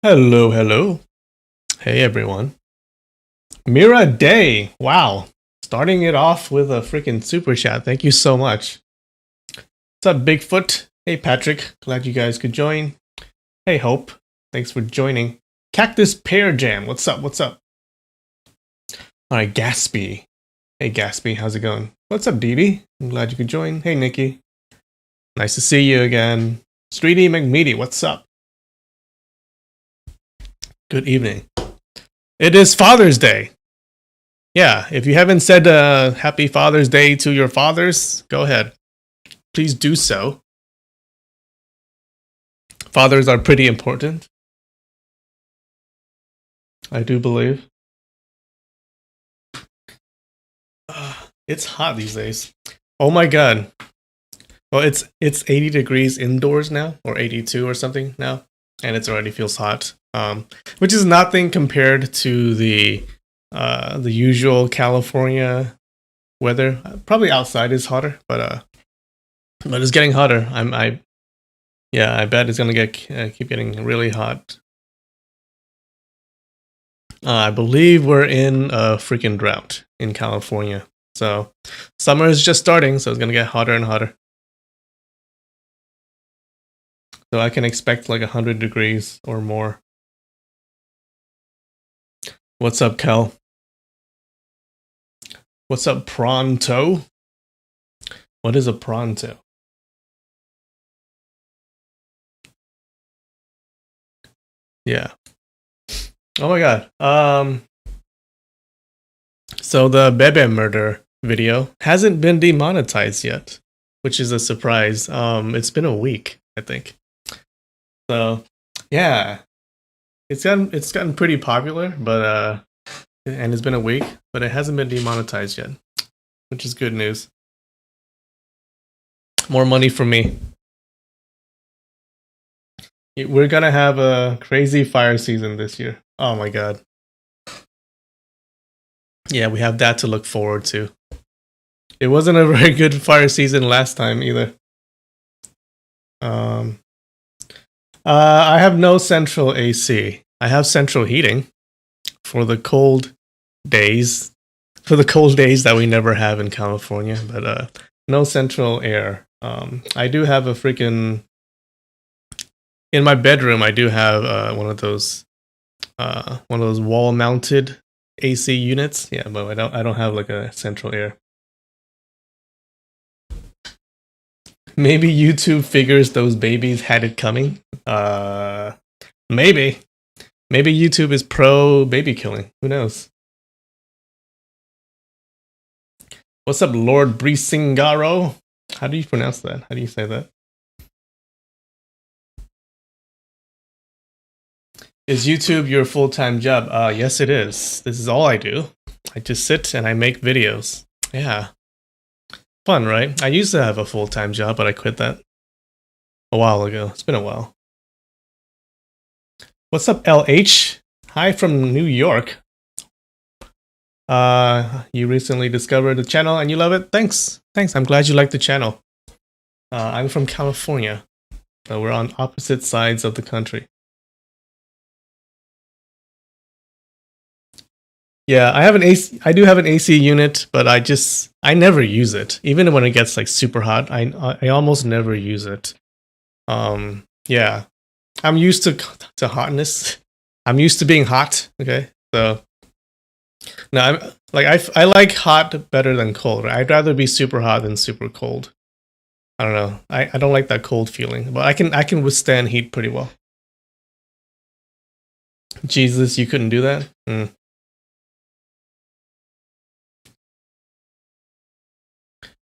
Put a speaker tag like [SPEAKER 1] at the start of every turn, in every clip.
[SPEAKER 1] Hello, hello. Hey, everyone. Mira Day. Wow. Starting it off with a freaking super chat. Thank you so much. What's up, Bigfoot? Hey, Patrick. Glad you guys could join. Hey, Hope. Thanks for joining. Cactus Pear Jam. What's up? What's up? All right, Gatsby. Hey, Gatsby. How's it going? What's up, Dee? I'm glad you could join. Hey, Nikki. Nice to see you again. Streety McMeaty. What's up? Good evening. It is Father's Day. Yeah, if you haven't said Happy Father's Day to your fathers, go ahead. Please do so. Fathers are pretty important, I do believe. It's hot these days. Oh my god. Well, it's 80 degrees indoors now, or 82 or something now, and it already feels hot. Which is nothing compared to the usual California weather. Probably outside is hotter, but it's getting hotter. I bet it's gonna keep getting really hot. I believe we're in a freaking drought in California. So summer is just starting, so it's gonna get hotter and hotter. So I can expect like 100 degrees or more. What's up, Kel? What's up, Pronto? What is a Pronto? Yeah. Oh my god. So the Bebe murder video hasn't been demonetized yet, which is a surprise. It's been a week, I think. So yeah, it's gotten pretty popular, but and it's been a week, but it hasn't been demonetized yet, which is good news. More money for me. We're gonna have a crazy fire season this year. Oh my god. Yeah, we have that to look forward to. It wasn't a very good fire season last time either. I have no central AC. I have central heating for the cold days. For the cold days that we never have in California, but no central air. I do have a freaking in my bedroom. I do have one of those wall-mounted AC units. Yeah, but I don't have like a central air. Maybe YouTube figures those babies had it coming. Maybe YouTube is pro baby killing. Who knows? What's up, Lord Brisingaro? How do you pronounce that? How do you say that? Is YouTube your full-time job? Yes, it is. This is all I do. I just sit and I make videos. Yeah. Fun, right? I used to have a full-time job, but I quit that a while ago. It's been a while. What's up, LH? Hi from New York. You recently discovered the channel and you love it? Thanks. I'm glad you like the channel. I'm from California. So we're on opposite sides of the country. Yeah, I do have an AC unit, but I never use it. Even when it gets like super hot, I almost never use it. Yeah. I'm used to hotness. I'm used to being hot, okay? So no, I like hot better than cold. I'd rather be super hot than super cold. I don't know. I don't like that cold feeling, but I can withstand heat pretty well. Jesus, you couldn't do that?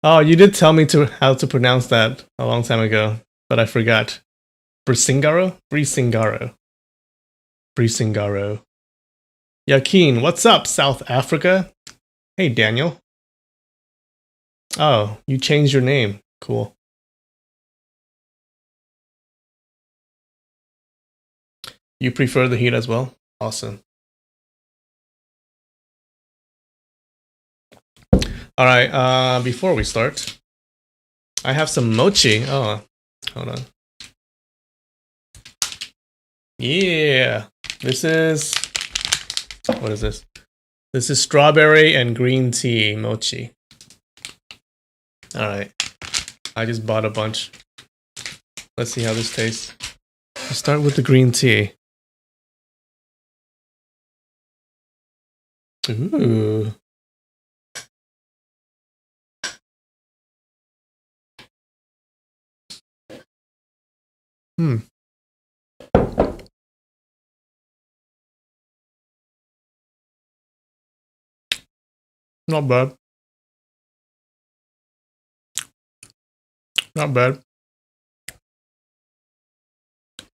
[SPEAKER 1] Oh, you did tell me how to pronounce that a long time ago, but I forgot. Brisingaro? Brisingaro. Brisingaro. Yakin, what's up, South Africa? Hey, Daniel. Oh, you changed your name. Cool. You prefer the heat as well? Awesome. All right, before we start, I have some mochi. Oh, hold on. Yeah. This is, what is this? This is strawberry and green tea mochi. All right. I just bought a bunch. Let's see how this tastes. I'll start with the green tea. Ooh. Hmm. Not bad. Not bad.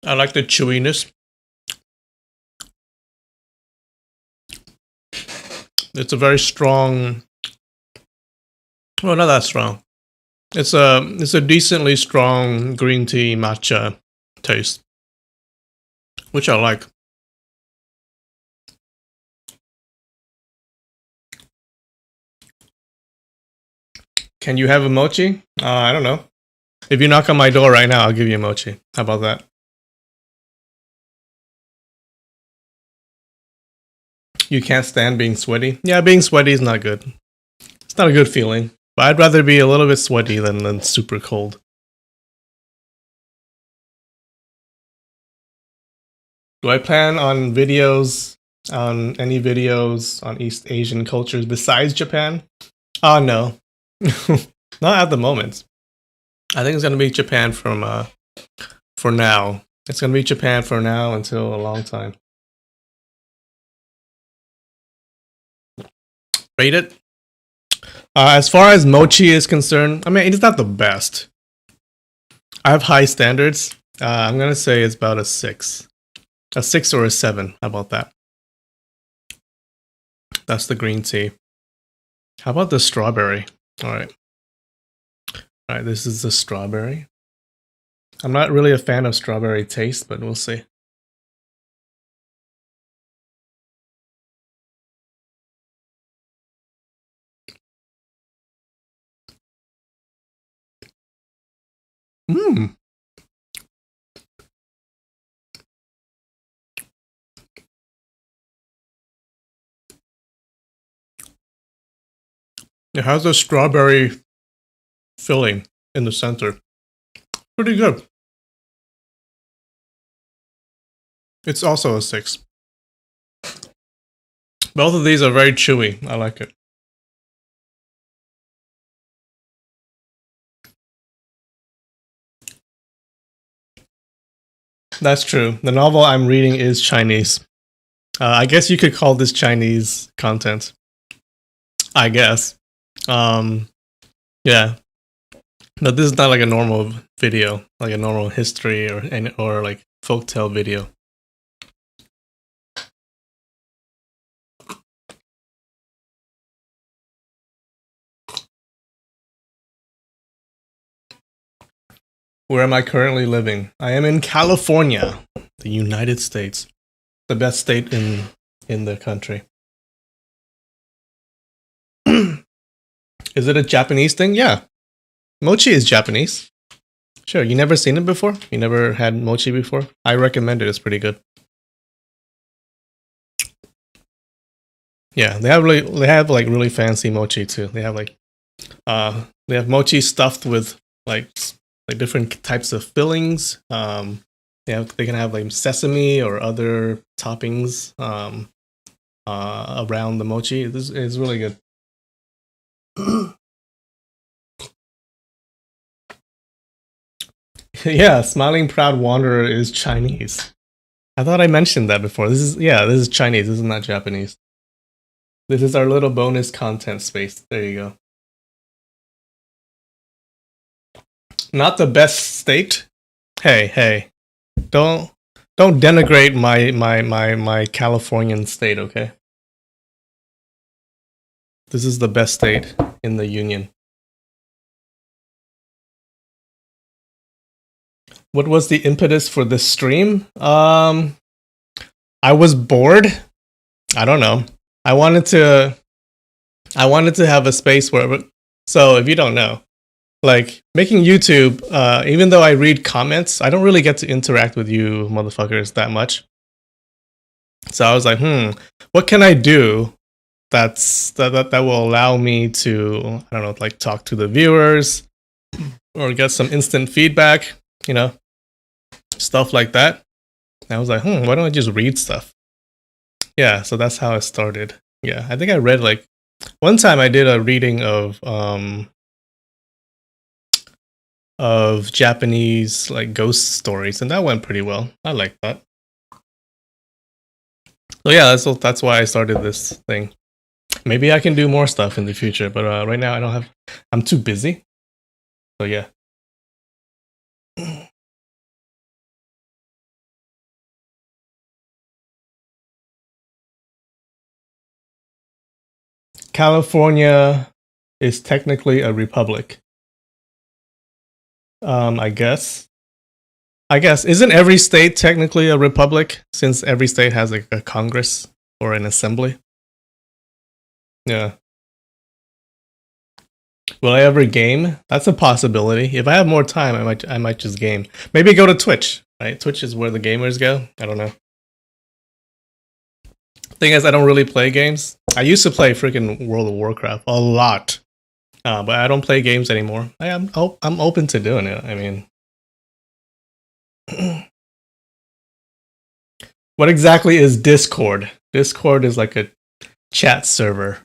[SPEAKER 1] I like the chewiness. It's a very strong. Well, not that strong. It's a decently strong green tea matcha taste, which I like. Can you have a mochi? I don't know. If you knock on my door right now, I'll give you a mochi. How about that? You can't stand being sweaty? Yeah, being sweaty is not good. It's not a good feeling. But I'd rather be a little bit sweaty than super cold. Do I plan on videos, on any videos on East Asian cultures besides Japan? Oh, no. Not at the moment. I think it's going to be Japan for now. It's going to be Japan for now until a long time. Rate it? As far as mochi is concerned, I mean, it's not the best. I have high standards. I'm going to say it's about a 6. A 6 or a 7. How about that? That's the green tea. How about the strawberry? All right. All right, this is the strawberry. I'm not really a fan of strawberry taste, but we'll see. Mmm. It has a strawberry filling in the center. Pretty good. It's also a 6. Both of these are very chewy. I like it. That's true. The novel I'm reading is Chinese. I guess you could call this Chinese content. I guess. Yeah. But this is not like a normal video, like a normal history or like folktale video. Where am I currently living? I am in California, the United States, the best state in the country. Is it a Japanese thing? Yeah. Mochi is Japanese. Sure, you never seen it before? You never had mochi before? I recommend it. It's pretty good. Yeah, they have like really fancy mochi too. They have they have mochi stuffed with like different types of fillings. They can have like sesame or other toppings around the mochi. This is really good. Yeah, Smiling Proud Wanderer is Chinese. I thought I mentioned that before. This is Chinese. This is not Japanese. This is our little bonus content space. There you go. Not the best state. Hey. Don't denigrate my Californian state, okay? This is the best state in the union. What was the impetus for this stream? I was bored. I don't know. I wanted to have a space where, so if you don't know, like making YouTube, even though I read comments, I don't really get to interact with you motherfuckers that much. So I was like, what can I do that will allow me to, I don't know, like talk to the viewers or get some instant feedback, stuff like that. And I was like, why don't I just read stuff? Yeah, so that's how I started. Yeah, I think I read like one time I did a reading of Japanese like ghost stories, and that went pretty well. I like that. So yeah, that's why I started this thing. Maybe I can do more stuff in the future, but right now I'm too busy. So yeah. California is technically a republic. I guess. Isn't every state technically a republic since every state has like a Congress or an assembly? Yeah. Will I ever game? That's a possibility. If I have more time, I might just game. Maybe go to Twitch. Right? Twitch is where the gamers go. I don't know. Thing is, I don't really play games. I used to play freaking World of Warcraft a lot, but I don't play games anymore. I'm open to doing it. I mean, what exactly is Discord? Discord is like a chat server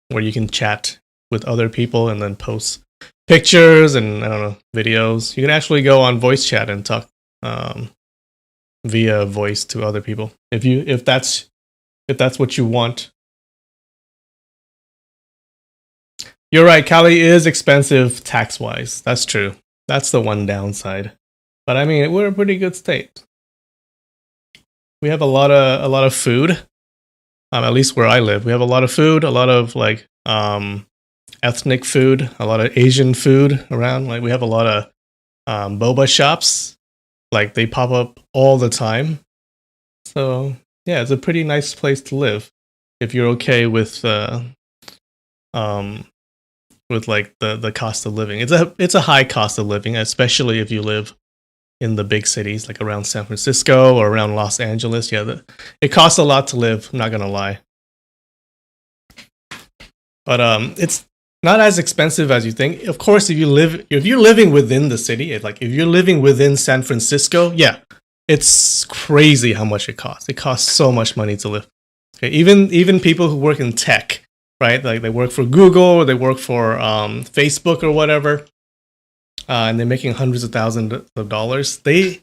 [SPEAKER 1] where you can chat with other people and then post pictures and I don't know videos. You can actually go on voice chat and talk via voice to other people if that's what you want. You're right, Cali is expensive tax-wise. That's true. That's the one downside. But I mean, we're a pretty good state. We have a lot of food. At least where I live, we have a lot of food, a lot of like ethnic food, a lot of Asian food around. Like we have a lot of boba shops. Like they pop up all the time. So yeah, it's a pretty nice place to live if you're okay with like the cost of living. It's a high cost of living, especially if you live in the big cities like around San Francisco or around Los Angeles. Yeah, it costs a lot to live, I'm not gonna lie. But it's not as expensive as you think. Of course, if you're living within the city, if you're living within San Francisco, yeah, it's crazy how much it costs. It costs so much money to live. Okay, even people who work in tech, right? Like they work for Google or they work for Facebook or whatever, and they're making hundreds of thousands of dollars. It's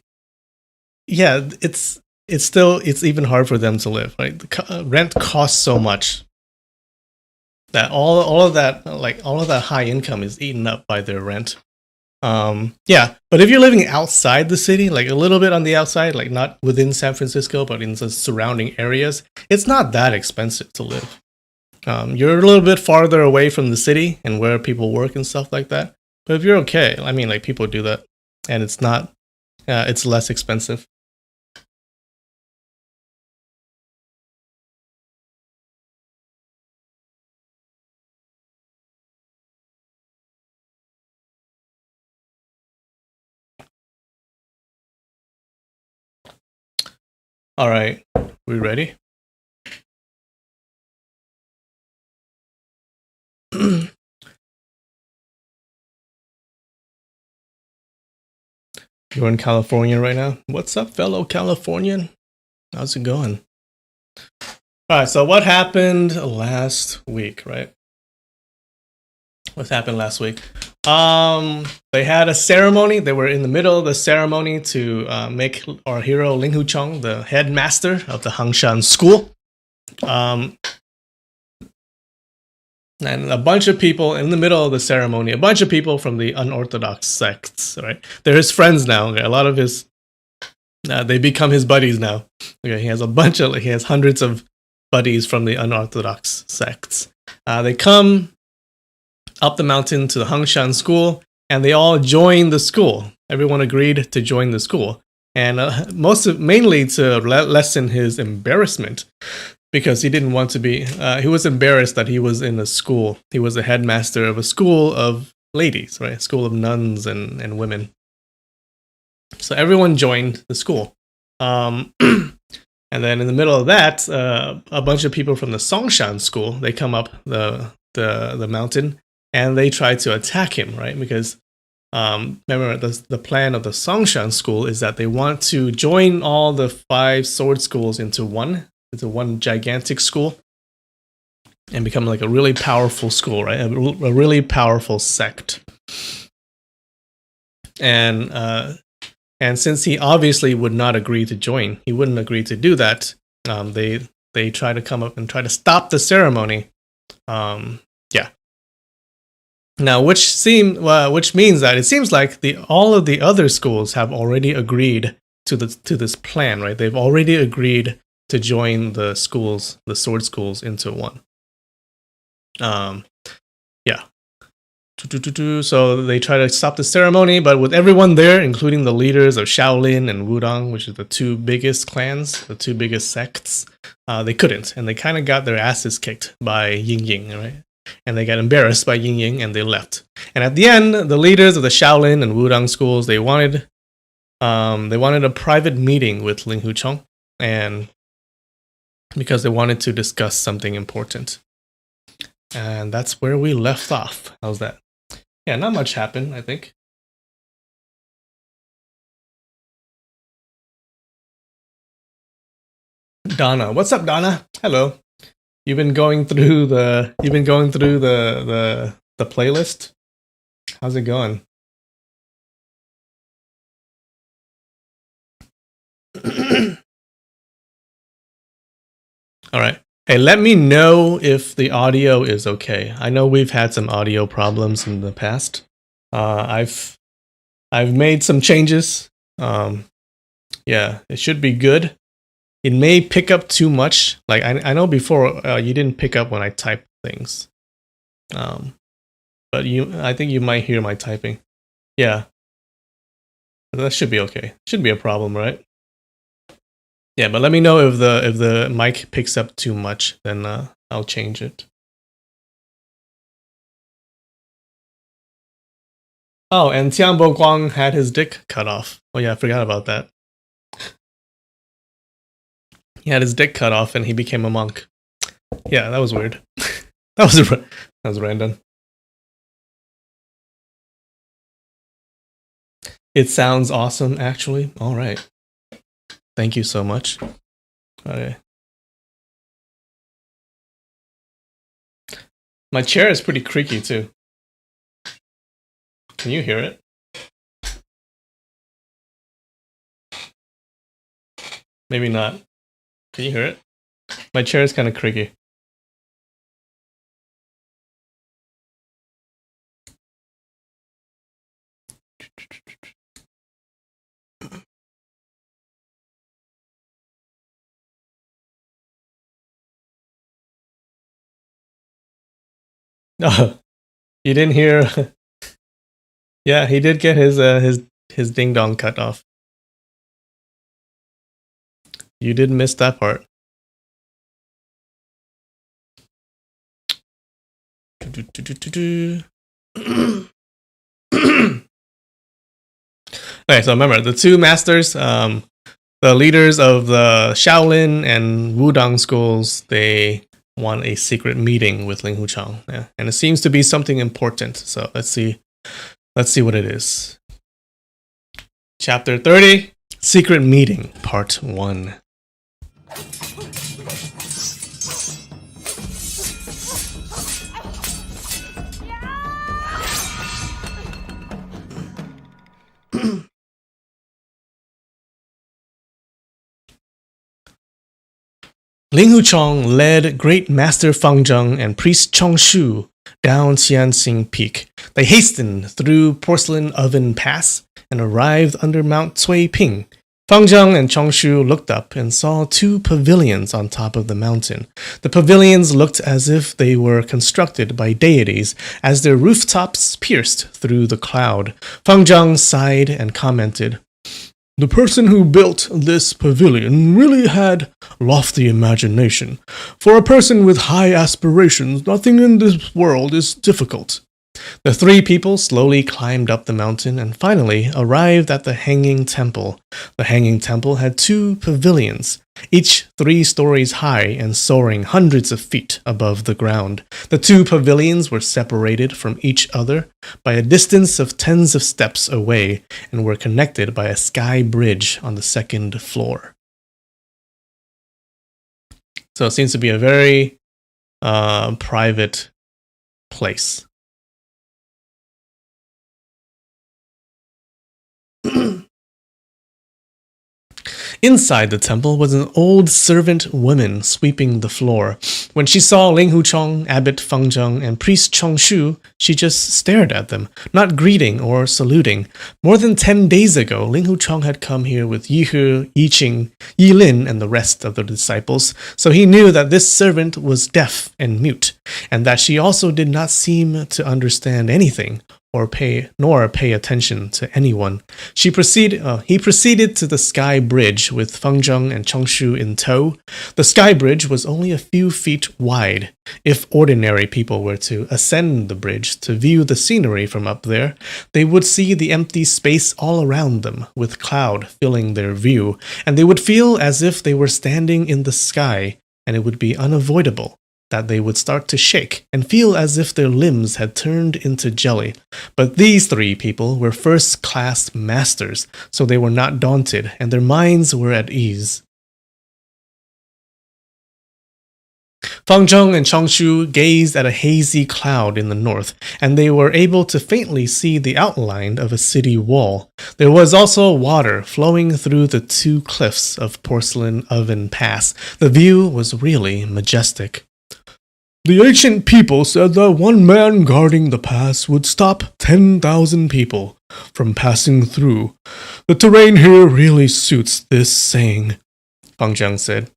[SPEAKER 1] even hard for them to live. Right, rent costs so much that all of that high income is eaten up by their rent. Yeah, but if you're living outside the city, like a little bit on the outside, like not within San Francisco, but in the surrounding areas, it's not that expensive to live. You're a little bit farther away from the city and where people work and stuff like that. But if you're okay, I mean, like people do that, and it's not, it's less expensive. All right, we ready? You're in California right now. What's up, fellow Californian? How's it going? All right, so what happened last week, right? What happened last week? They had a ceremony. They were in the middle of the ceremony to make our hero Ling Hu Chong the headmaster of the Hangshan school. And a bunch of people in the middle of the ceremony, a bunch of people from the unorthodox sects, right? They're his friends now. Okay? A lot of his, they become his buddies now. Okay, he has hundreds of buddies from the unorthodox sects. They come up the mountain to the Hangshan school, and they all join the school. Everyone agreed to join the school, and mainly to lessen his embarrassment, because he didn't want to be. He was embarrassed that he was in a school. He was a headmaster of a school of ladies, right? School of nuns and women. So everyone joined the school. And then in the middle of that, a bunch of people from the Songshan school, they come up the mountain and they try to attack him, right? Because remember, the plan of the Songshan school is that they want to join all the 5 sword schools into one gigantic school and become like a really powerful school, right? A really powerful sect. And since he obviously would not agree to join, he wouldn't agree to do that. They try to come up and try to stop the ceremony. Yeah. Now, which means that it seems like all of the other schools have already agreed to this plan, right? They've already agreed to join the sword schools into one. Yeah. So they try to stop the ceremony, but with everyone there, including the leaders of Shaolin and Wudang, which are the 2 biggest clans, the 2 biggest sects, they couldn't, and they kind of got their asses kicked by Ying Ying, right? And they got embarrassed by Ying Ying, and they left. And at the end, the leaders of the Shaolin and Wudang schools, they wanted a private meeting with Ling Huchong, and because they wanted to discuss something important. And that's where we left off. How's that? Yeah, not much happened, I think. Donna, what's up, Donna? Hello. You've been going through the playlist. How's it going? All right. Hey, let me know if the audio is okay. I know we've had some audio problems in the past. I've made some changes. Yeah, it should be good. It may pick up too much. Like I know before you didn't pick up when I type things. But I think you might hear my typing. Yeah. That should be okay. Shouldn't be a problem, right? Yeah, but let me know if the mic picks up too much, then I'll change it. Oh, and Tianbo Guang had his dick cut off. Oh yeah, I forgot about that. He had his dick cut off and he became a monk. Yeah, that was weird. that was random. It sounds awesome, actually. All right. Thank you so much. Okay. My chair is pretty creaky too. Can you hear it? Maybe not. Can you hear it? My chair is kind of creaky. No, you didn't hear. Yeah, he did get his ding dong cut off. You did miss that part. Okay, so remember the 2 masters, the leaders of the Shaolin and Wudang schools, they want a secret meeting with Ling Huchang. Yeah, and it seems to be something important. So let's see what it is. Chapter 30, Secret Meeting, Part 1. Ling Huchong led Great Master Fang Zheng and Priest Chongshu down Qianxing Peak. They hastened through Porcelain Oven Pass and arrived under Mount Cui Ping. Fang Zheng and Chongshu looked up and saw 2 pavilions on top of the mountain. The pavilions looked as if they were constructed by deities, as their rooftops pierced through the cloud. Fang Zheng sighed and commented, "The person who built this pavilion really had lofty imagination. For a person with high aspirations, nothing in this world is difficult." The three people slowly climbed up the mountain and finally arrived at the Hanging Temple. The Hanging Temple had two pavilions, each 3 stories high and soaring hundreds of feet above the ground. The two pavilions were separated from each other by a distance of tens of steps away and were connected by a sky bridge on the second floor. So it seems to be a very private place. Inside the temple was an old servant woman sweeping the floor. When she saw Ling Huchong, Abbot Feng Zheng, and Priest Chongshu, she just stared at them, not greeting or saluting. More than 10 days ago, Ling Huchong had come here with Yi He, Yi Qing, Yi Lin, and the rest of the disciples, so he knew that this servant was deaf and mute, and that she also did not seem to understand anything nor pay attention to anyone. He proceeded to the sky bridge with Feng Zheng and Chongshu in tow. The sky bridge was only a few feet wide. If ordinary people were to ascend the bridge to view the scenery from up there, they would see the empty space all around them, with cloud filling their view, and they would feel as if they were standing in the sky, and it would be unavoidable that they would start to shake and feel as if their limbs had turned into jelly. But these three people were first-class masters, so they were not daunted, and their minds were at ease. Feng Zheng and Chongshu gazed at a hazy cloud in the north, and they were able to faintly see the outline of a city wall. There was also water flowing through the 2 cliffs of Porcelain Oven Pass. The view was really majestic. The ancient people said that one man guarding the pass would stop 10,000 people from passing through. The terrain here really suits this saying, Feng Zheng said.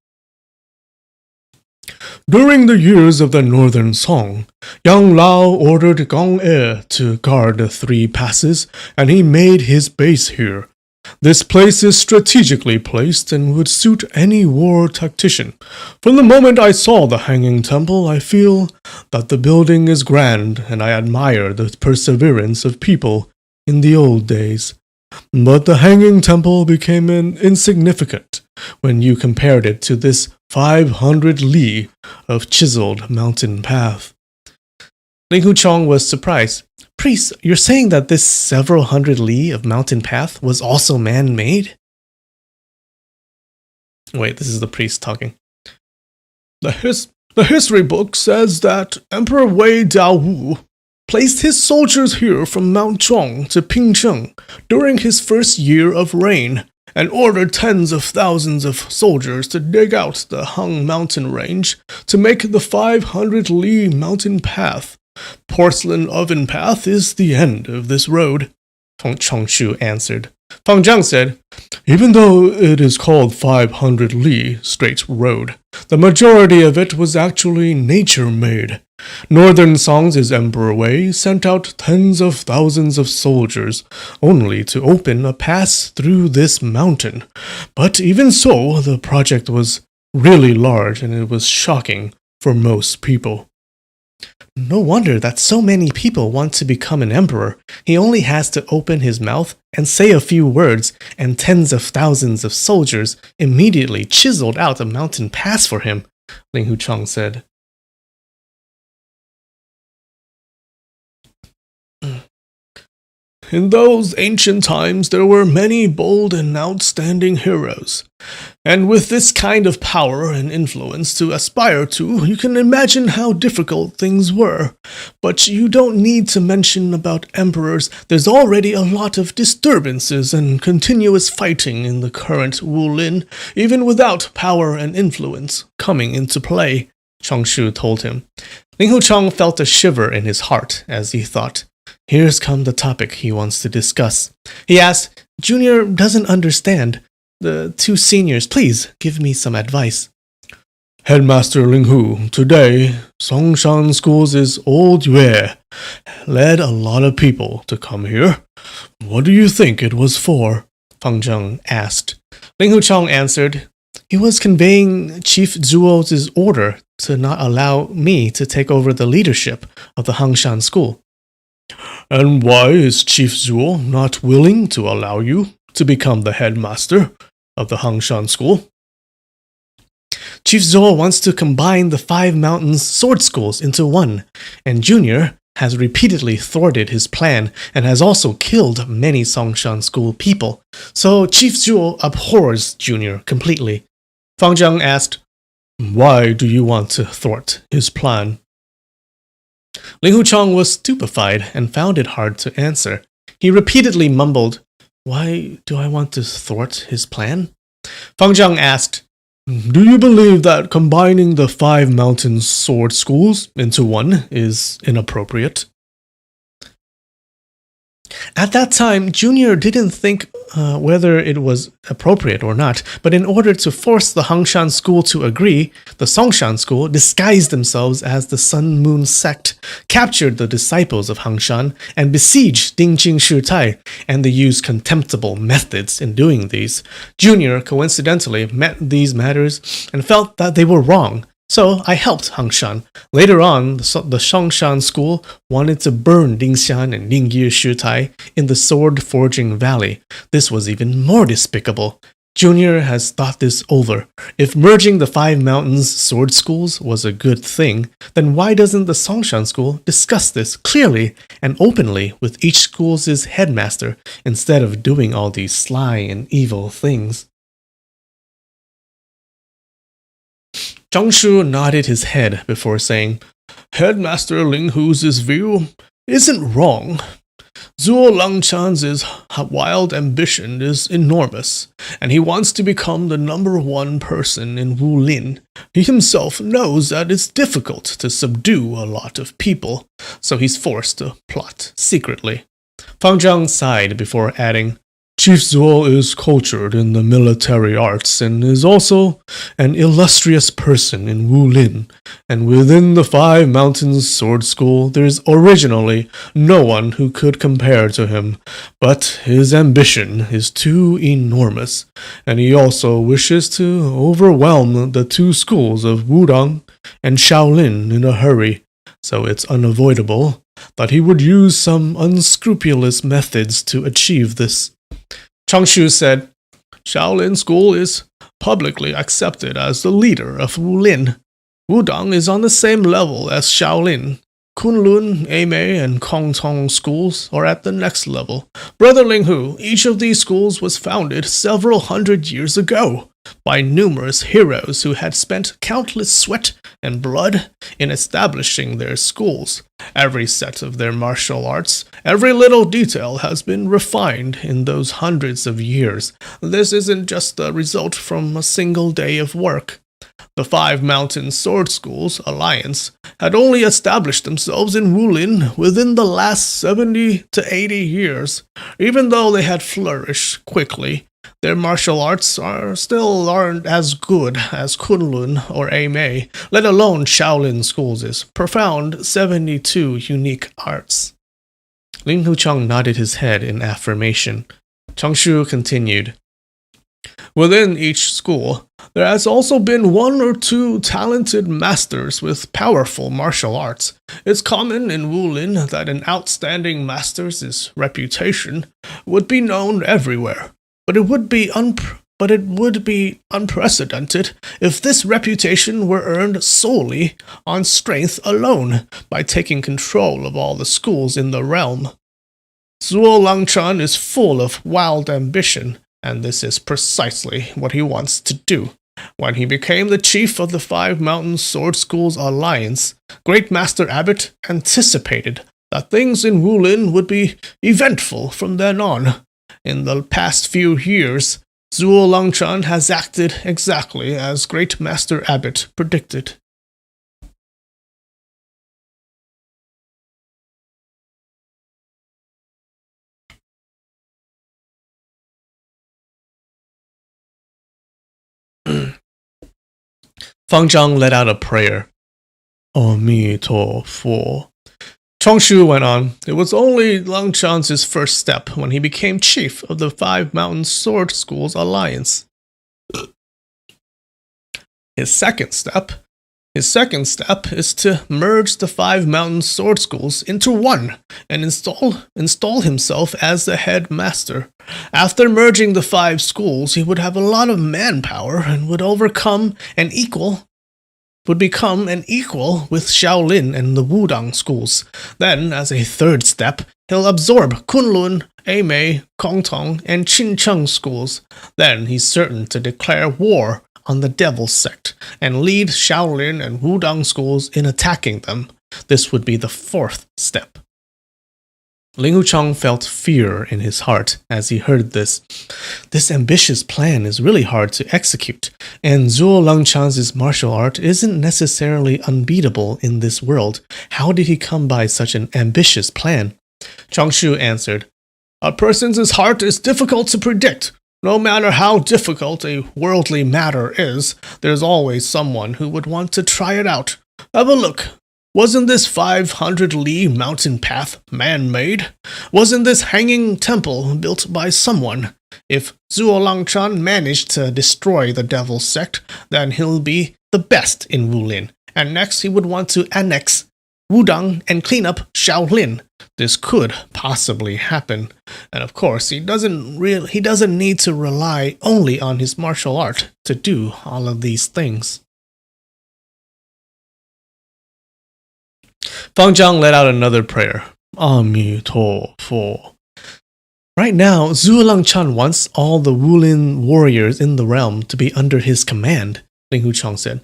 [SPEAKER 1] During the years of the Northern Song, Yang Lao ordered Gong E to guard the 3 passes, and he made his base here. This place is strategically placed and would suit any war tactician. From the moment I saw the Hanging Temple, I feel that the building is grand, and I admire the perseverance of people in the old days. But the Hanging Temple became insignificant when you compared it to this 500 li of chiseled mountain path. Ling Huchong was surprised. Priest, you're saying that this several hundred li of mountain path was also man-made? Wait, this is the priest talking. The history book says that Emperor Wei Daowu placed his soldiers here from Mount Zhong to Pingcheng during his first year of reign, and ordered tens of thousands of soldiers to dig out the Hung mountain range to make the 500 li mountain path. Porcelain Oven Path is the end of this road, Chongshu answered. Feng Zheng said, even though it is called 500 li straight road, the majority of it was actually nature-made. Northern Song's Emperor Wei sent out tens of thousands of soldiers only to open a pass through this mountain. But even so, the project was really large and it was shocking for most people. No wonder that so many people want to become an emperor. He only has to open his mouth and say a few words, and tens of thousands of soldiers immediately chiseled out a mountain pass for him, Ling Huchong said. In those ancient times, there were many bold and outstanding heroes. And with this kind of power and influence to aspire to, you can imagine how difficult things were. But you don't need to mention about emperors. There's already a lot of disturbances and continuous fighting in the current Wulin, even without power and influence coming into play, Chongshu told him. Ling Huchong felt a shiver in his heart as he thought, here's come the topic he wants to discuss. He asked, Junior doesn't understand. The 2 seniors, please give me some advice. Headmaster Ling Hu, today, Songshan School's old Yue led a lot of people to come here. What do you think it was for? Feng Zheng asked. Ling Huchong answered, he was conveying Chief Zhuo's order to not allow me to take over the leadership of the Hangshan School. And why is Chief Zhuo not willing to allow you to become the headmaster of the Hangshan school? Chief Zhuo wants to combine the Five Mountains sword schools into one, and Junior has repeatedly thwarted his plan and has also killed many Songshan school people, so Chief Zhuo abhors Junior completely. Fang Zhang asked, "Why do you want to thwart his plan?" Ling Huchong was stupefied and found it hard to answer. He repeatedly mumbled, "Why do I want to thwart his plan?" Fang Zhang asked, "Do you believe that combining the Five Mountains sword schools into one is inappropriate?" At that time, Junior didn't think whether it was appropriate or not, but in order to force the Hangshan school to agree, the Songshan school disguised themselves as the Sun Moon sect, captured the disciples of Hangshan, and besieged Dingjing Shitai, and they used contemptible methods in doing these. Junior coincidentally met these matters and felt that they were wrong. So I helped Hangshan. Later on, the Songshan school wanted to burn Dingxian and Ningyi Shitai in the Sword Forging Valley. This was even more despicable. Junior has thought this over. If merging the Five Mountains sword schools was a good thing, then why doesn't the Songshan school discuss this clearly and openly with each school's headmaster instead of doing all these sly and evil things? Zhang Shu nodded his head before saying, "Headmaster Ling Hu's view isn't wrong. Zhuo Langchan's wild ambition is enormous, and he wants to become the #1 person in Wulin. He himself knows that it's difficult to subdue a lot of people, so he's forced to plot secretly." Fang Zhang sighed before adding, "Chief Zhuo is cultured in the military arts and is also an illustrious person in Wulin, and within the Five Mountains Sword School there's originally no one who could compare to him, but his ambition is too enormous, and he also wishes to overwhelm the two schools of Wudang and Shaolin in a hurry, so it's unavoidable that he would use some unscrupulous methods to achieve this." Chang Shu said, "Shaolin School is publicly accepted as the leader of Wulin. Wudang is on the same level as Shaolin. Kunlun, Eimei, and Kongtong schools are at the next level. Brother Ling Hu, each of these schools was founded several hundred years ago by numerous heroes who had spent countless sweat and blood in establishing their schools. Every set of their martial arts, every little detail has been refined in those hundreds of years. This isn't just the result from a single day of work. The Five Mountain Sword Schools Alliance had only established themselves in Wulin within the last 70 to 80 years. Even though they had flourished quickly, their martial arts aren't as good as Kunlun or Eimei, let alone Shaolin School's profound 72 unique arts." Ling Huchong nodded his head in affirmation. Chang Shu continued, "Within each school, there has also been one or two talented masters with powerful martial arts. It's common in Wulin that an outstanding master's reputation would be known everywhere, but it would be unprecedented if this reputation were earned solely on strength alone by taking control of all the schools in the realm. Zhuo Langchan is full of wild ambition, and this is precisely what he wants to do. When he became the chief of the Five Mountain Sword Schools Alliance, Great Master Abbot anticipated that things in Wulin would be eventful from then on. In the past few years, Zhuo Langchan has acted exactly as Great Master Abbot predicted." Fang Zhang let out a prayer. "Ami to Fu." Chang Shu went on, "It was only Langchan's first step when he became chief of the Five Mountain Sword Schools Alliance. His second step His second step is to merge the 5 mountain sword schools into one and install himself as the headmaster. After merging the 5 schools, he would have a lot of manpower and would become an equal with Shaolin and the Wudang schools. Then, as a third step, he'll absorb Kunlun, Eimei, Kongtong, and Qincheng schools. Then he's certain to declare war on the Devil Sect and lead Shaolin and Wudang schools in attacking them. This would be the fourth step. Ling Wuchang felt fear in his heart as he heard this. This ambitious plan is really hard to execute, and Zhuo Langchan's martial art isn't necessarily unbeatable in this world. How did he come by such an ambitious plan? Changshu answered, "A person's heart is difficult to predict. No matter how difficult a worldly matter is, there's always someone who would want to try it out. Have a look. Wasn't this 500-li mountain path man-made? Wasn't this hanging temple built by someone? If Zhuo Langchan managed to destroy the Devil Sect, then he'll be the best in Wulin. And next he would want to annex Wudang and clean up Shaolin. This could possibly happen. And of course, he doesn't need to rely only on his martial art to do all of these things." Fang Zhang let out another prayer. Ami To Fo. Right now, Zhuo Langchan wants all the Wulin warriors in the realm to be under his command, Ling Wuchang said.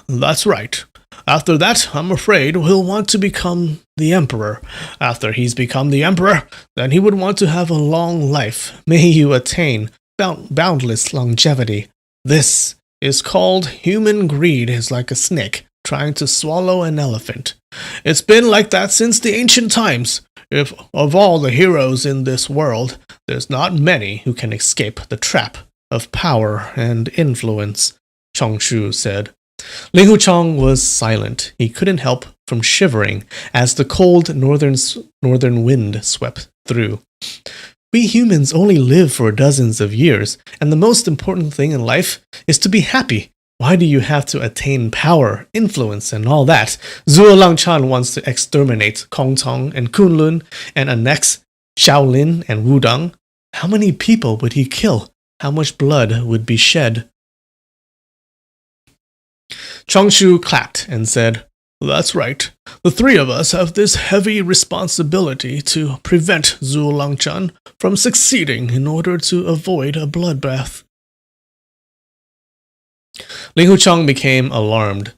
[SPEAKER 1] That's right. After that, I'm afraid he'll want to become the emperor. After he's become the emperor, then he would want to have a long life. May you attain boundless longevity. This is called human greed is like a snake trying to swallow an elephant. It's been like that since the ancient times. If of all the heroes in this world, there's not many who can escape the trap of power and influence, Changshu said. Ling Wuchang was silent. He couldn't help from shivering as the cold northern wind swept through. We humans only live for dozens of years, and the most important thing in life is to be happy. Why do you have to attain power, influence, and all that? Zhuo Langchan wants to exterminate Kongtong and Kunlun and annex Shaolin and Wudang. How many people would he kill? How much blood would be shed? Changshu clapped and said, That's right. The three of us have this heavy responsibility to prevent Zhuo Langchan from succeeding in order to avoid a bloodbath. Ling Wuchang became alarmed.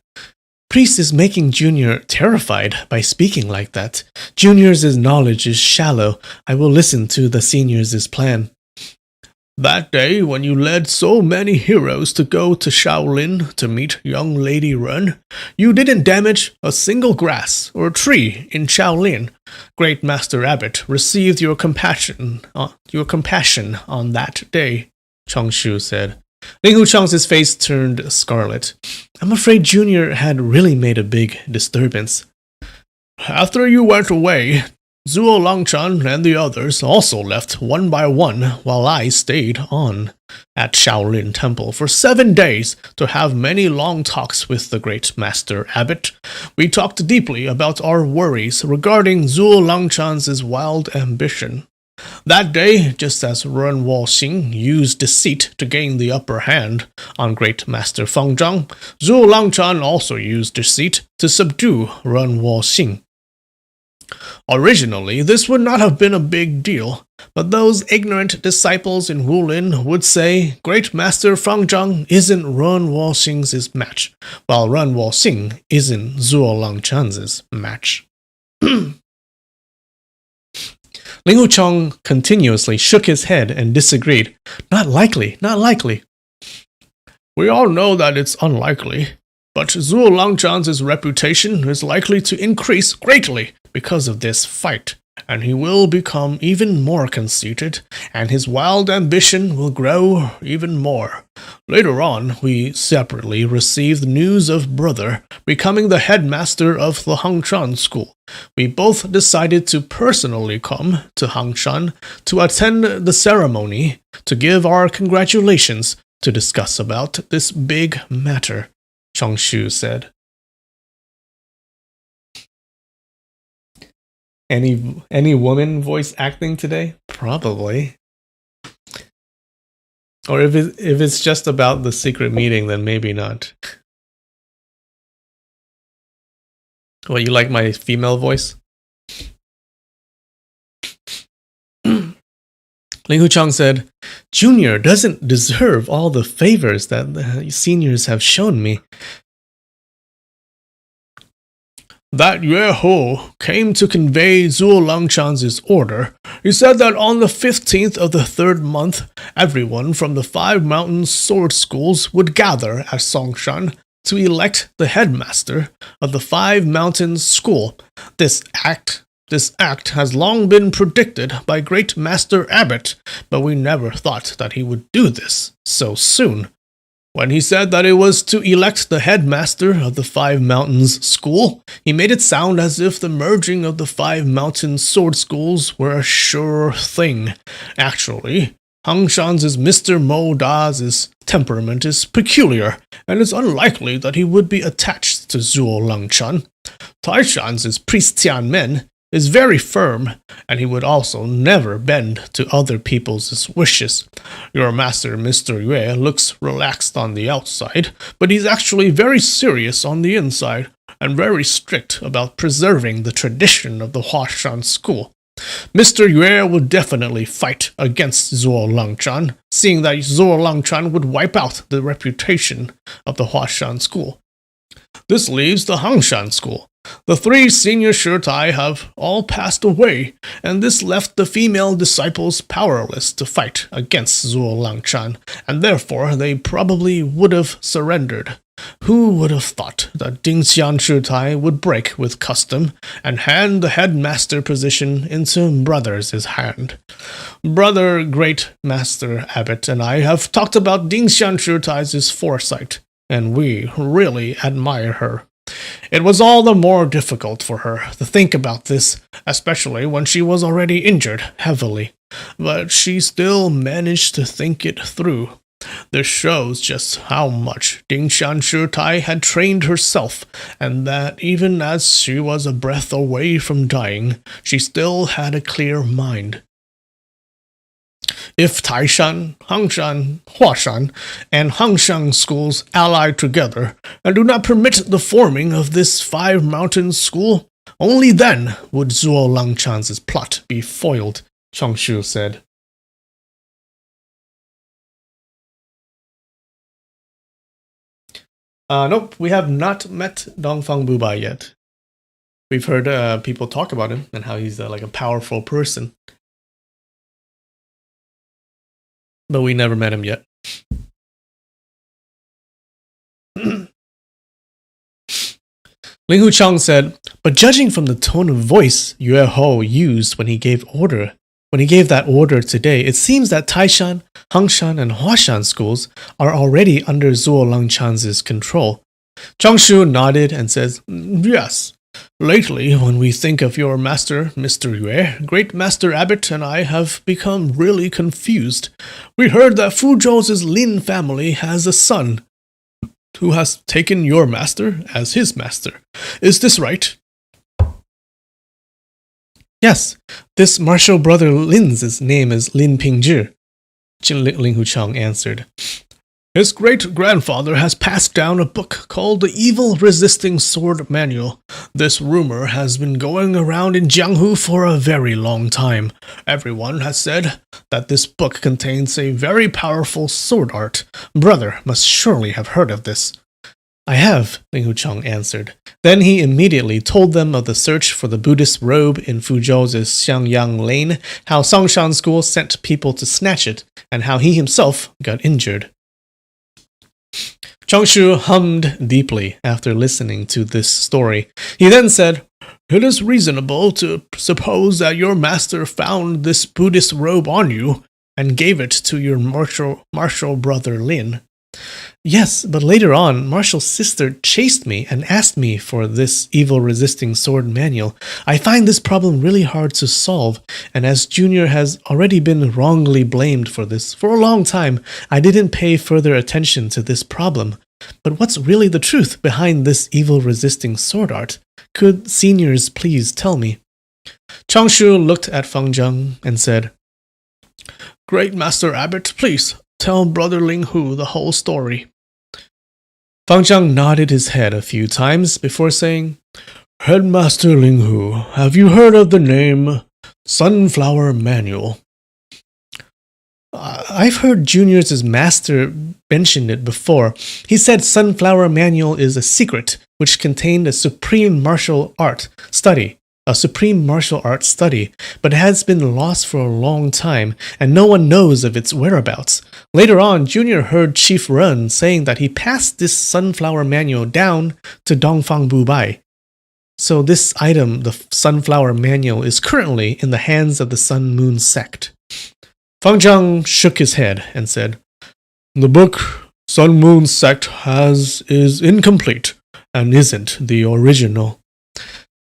[SPEAKER 1] Priest is making Junior terrified by speaking like that. Junior's knowledge is shallow. I will listen to the seniors' plan. That day, when you led so many heroes to go to Shaolin to meet young Lady Ren, you didn't damage a single grass or tree in Shaolin. Great Master Abbot received your compassion on that day, Changshu said. Ling Wuchang's face turned scarlet. I'm afraid Junior had really made a big disturbance. After you went away, Zhuo Langchan and the others also left one by one while I stayed on at Shaolin Temple for 7 days to have many long talks with the great Master Abbot. We talked deeply about our worries regarding Zhuo Langchan's wild ambition. That day, just as Ren Wuxia used deceit to gain the upper hand on Great Master Fang Zhang, Zhuo Langchan also used deceit to subdue Ren Wuxia. Originally, this would not have been a big deal, but those ignorant disciples in Wulin would say Great Master Fang Zhang isn't Ren Wuxia's match, while Ren Wuxia isn't Zhuo Langchan's match. Ling Wuchang continuously shook his head and disagreed. Not likely, not likely. We all know that it's unlikely, but Zhuo Langchan's reputation is likely to increase greatly because of this fight, and he will become even more conceited, and his wild ambition will grow even more. Later on, we separately received news of Brother becoming the headmaster of the Hangshan school. We both decided to personally come to Hangshan to attend the ceremony to give our congratulations to discuss about this big matter, Changshu said. Any woman voice acting today? Probably. Or if it's just about the secret meeting, then maybe not. Well, you like my female voice? Ling Huchang said, Junior doesn't deserve all the favors that the seniors have shown me. That Yue Ho came to convey Zhuo Langchan's order. He said that on the 15th of the 3rd month, everyone from the 5 mountain sword schools would gather at Songshan to elect the headmaster of the 5 mountains school. This act has long been predicted by great Master Abbot, but we never thought that he would do this so soon. When he said that it was to elect the headmaster of the 5 mountains school, he made it sound as if the merging of the 5 mountain sword schools were a sure thing. Actually, Hangshan's Mr. Mo Da's temperament is peculiar, and it's unlikely that he would be attached to Zhuo Langchan. Taishan's priest Tianmen is very firm, and he would also never bend to other people's wishes. Your master, Mr. Yue, looks relaxed on the outside, but he's actually very serious on the inside, and very strict about preserving the tradition of the Huashan school. Mr. Yue would definitely fight against Zhuo Langchan, seeing that Zhuo Langchan would wipe out the reputation of the Huashan school. This leaves the Hangshan school. The 3 senior Shitai have all passed away, and this left the female disciples powerless to fight against Zhuo Langchan, and therefore they probably would have surrendered. Who would have thought that Dingxian Shitai would break with custom and hand the headmaster position into Brother's hand? Brother Great Master Abbot and I have talked about Dingxian Shitai's foresight, and we really admire her. It was all the more difficult for her to think about this, especially when she was already injured heavily. But she still managed to think it through. This shows just how much Dingshan Shitai had trained herself, and that even as she was a breath away from dying, she still had a clear mind. If Taishan, Hangshan, Huashan, and Hangshan schools ally together and do not permit the forming of this 5 mountain school, only then would Zhuo Langchan's plot be foiled, Changshu said. Nope, we have not met Dongfang Bubai yet. We've heard people talk about him and how he's like a powerful person. But we never met him yet. Ling Huchang said, but judging from the tone of voice Yue Ho used when he gave that order today, it seems that Taishan, Hangshan, and Huashan schools are already under Zhuo Langchan's control. Changshu nodded and says, yes. Lately, when we think of your master, Mr. Yue, Great Master Abbot and I have become really confused. We heard that Fuzhou's Lin family has a son who has taken your master as his master. Is this right? Yes, this martial brother Lin's name is Lin Pingzhi, Ling Huchang answered. His great-grandfather has passed down a book called the Evil Resisting Sword Manual. This rumor has been going around in Jianghu for a very long time. Everyone has said that this book contains a very powerful sword art. Brother must surely have heard of this. I have, Ling Huchang answered. Then he immediately told them of the search for the Buddhist robe in Fuzhou's Xiangyang Lane, how Songshan School sent people to snatch it, and how he himself got injured. Changshu hummed deeply after listening to this story. He then said, it is reasonable to suppose that your master found this Buddhist robe on you and gave it to your martial brother Lin. Yes, but later on, Martial's sister chased me and asked me for this evil-resisting sword manual. I find this problem really hard to solve, and as Junior has already been wrongly blamed for this for a long time, I didn't pay further attention to this problem. But what's really the truth behind this evil-resisting sword art? Could seniors please tell me? Changshu looked at Feng Zheng and said, Great Master Abbot, please tell Brother Ling Hu the whole story. Feng Zheng nodded his head a few times before saying, Headmaster Ling Hu, have you heard of the name Sunflower Manual? I've heard Junior's master mention it before. He said Sunflower Manual is a secret which contained a supreme martial art study, but has been lost for a long time, and no one knows of its whereabouts. Later on, Junior heard Chief Ren saying that he passed this Sunflower Manual down to Dongfang Bubai. So this item, the Sunflower Manual, is currently in the hands of the Sun Moon sect. Feng Zheng shook his head and said, The book Sun Moon sect is incomplete and isn't the original.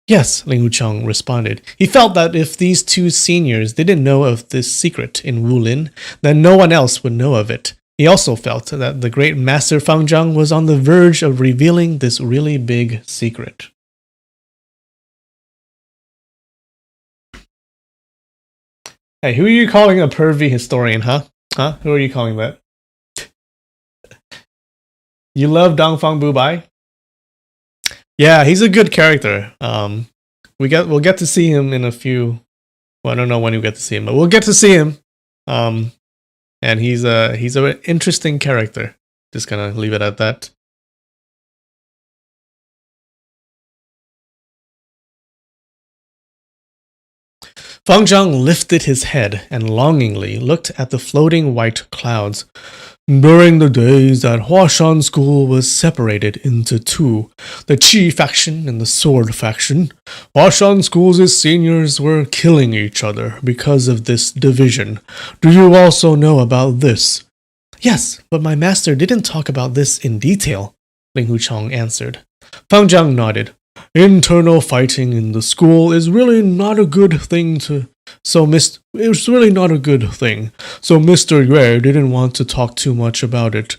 [SPEAKER 1] Yes, Ling Wucheng responded. He felt that if these two seniors didn't know of this secret in Wulin, then no one else would know of it. He also felt that the great master Feng Zheng was on the verge of revealing this really big secret. Hey, who are you calling a pervy historian, huh? Huh? Who are you calling that? You love Dongfang Bubai? Yeah, he's a good character. We'll get to see him in a few. Well, I don't know when we get to see him, but we'll get to see him. And he's an interesting character. Just gonna leave it at that. Feng Zheng lifted his head and longingly looked at the floating white clouds. During the days that Huashan School was separated into two, the Qi faction and the Sword faction, Huashan School's seniors were killing each other because of this division. Do you also know about this? Yes, but my master didn't talk about this in detail, Ling Wucheng answered. Feng Zheng nodded. Internal fighting in the school is really not a good thing So Mr. Yue didn't want to talk too much about it.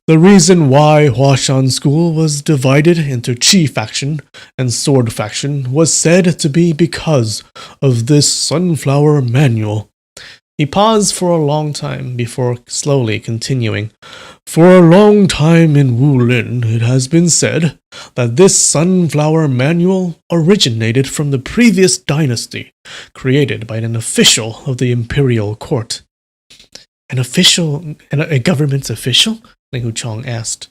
[SPEAKER 1] The reason why Huashan School was divided into Qi faction and Sword faction was said to be because of this Sunflower Manual. He paused for a long time before slowly continuing. For a long time in Wulin, it has been said that this Sunflower Manual originated from the previous dynasty, created by an official of the imperial court. An official? A government official? Ling Wucheng asked.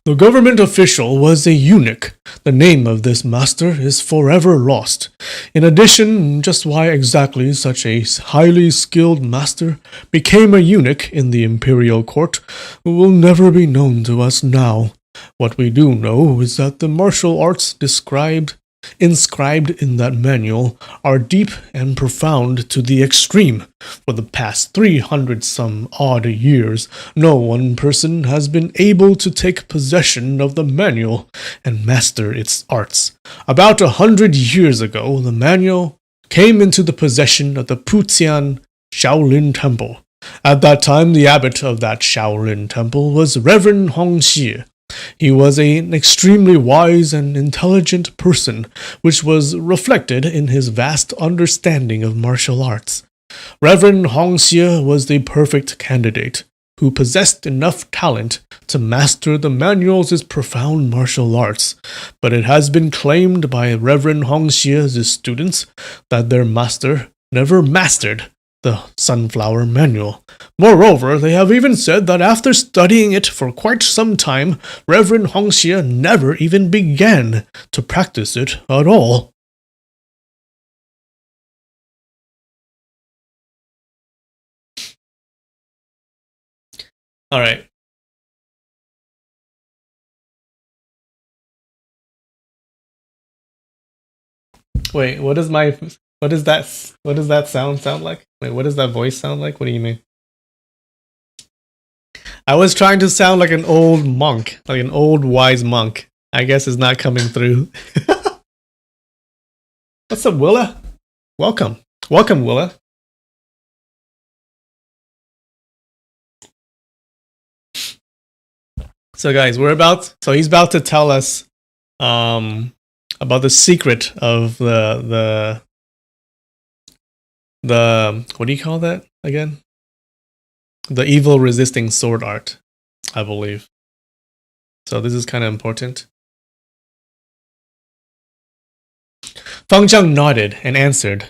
[SPEAKER 1] The government official was a eunuch. The name of this master is forever lost. In addition, just why exactly such a highly skilled master became a eunuch in the imperial court will never be known to us now. What we do know is that the martial arts inscribed in that manual are deep and profound to the extreme. For the past 300-some odd years, no one person has been able to take possession of the manual and master its arts. About 100 years ago, the manual came into the possession of the Putian Shaolin Temple. At that time, the abbot of that Shaolin Temple was Reverend Hongxie. He was an extremely wise and intelligent person, which was reflected in his vast understanding of martial arts. Reverend Hongxie was the perfect candidate, who possessed enough talent to master the manual's profound martial arts, but it has been claimed by Reverend Hongxie's students that their master never mastered the Sunflower Manual. Moreover, they have even said that after studying it for quite some time, Reverend Hongxie never even began to practice it at all. All right. Wait, what does that sound like? Wait, what does that voice sound like? What do you mean? I was trying to sound like an old monk, like an old wise monk. I guess it's not coming through. What's up, Willa? Welcome. Welcome, Willa. So guys, he's about to tell us about the secret of the what do you call that again? The evil resisting sword art, I believe. So this is kind of important. Fang Zhang nodded and answered.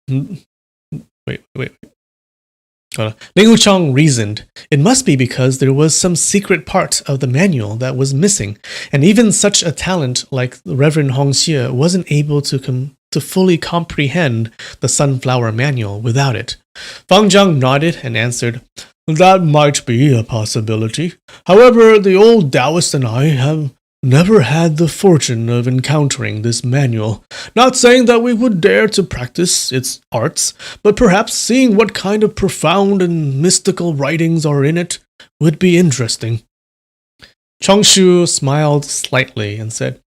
[SPEAKER 1] Wait. Ling Wuchang reasoned, it must be because there was some secret part of the manual that was missing, and even such a talent like Reverend Hongxie wasn't able to fully comprehend the Sunflower Manual without it. Fang Zhang nodded and answered, that might be a possibility. However, the old Taoist and I have never had the fortune of encountering this manual. Not saying that we would dare to practice its arts, but perhaps seeing what kind of profound and mystical writings are in it would be interesting. Chongshu smiled slightly and said,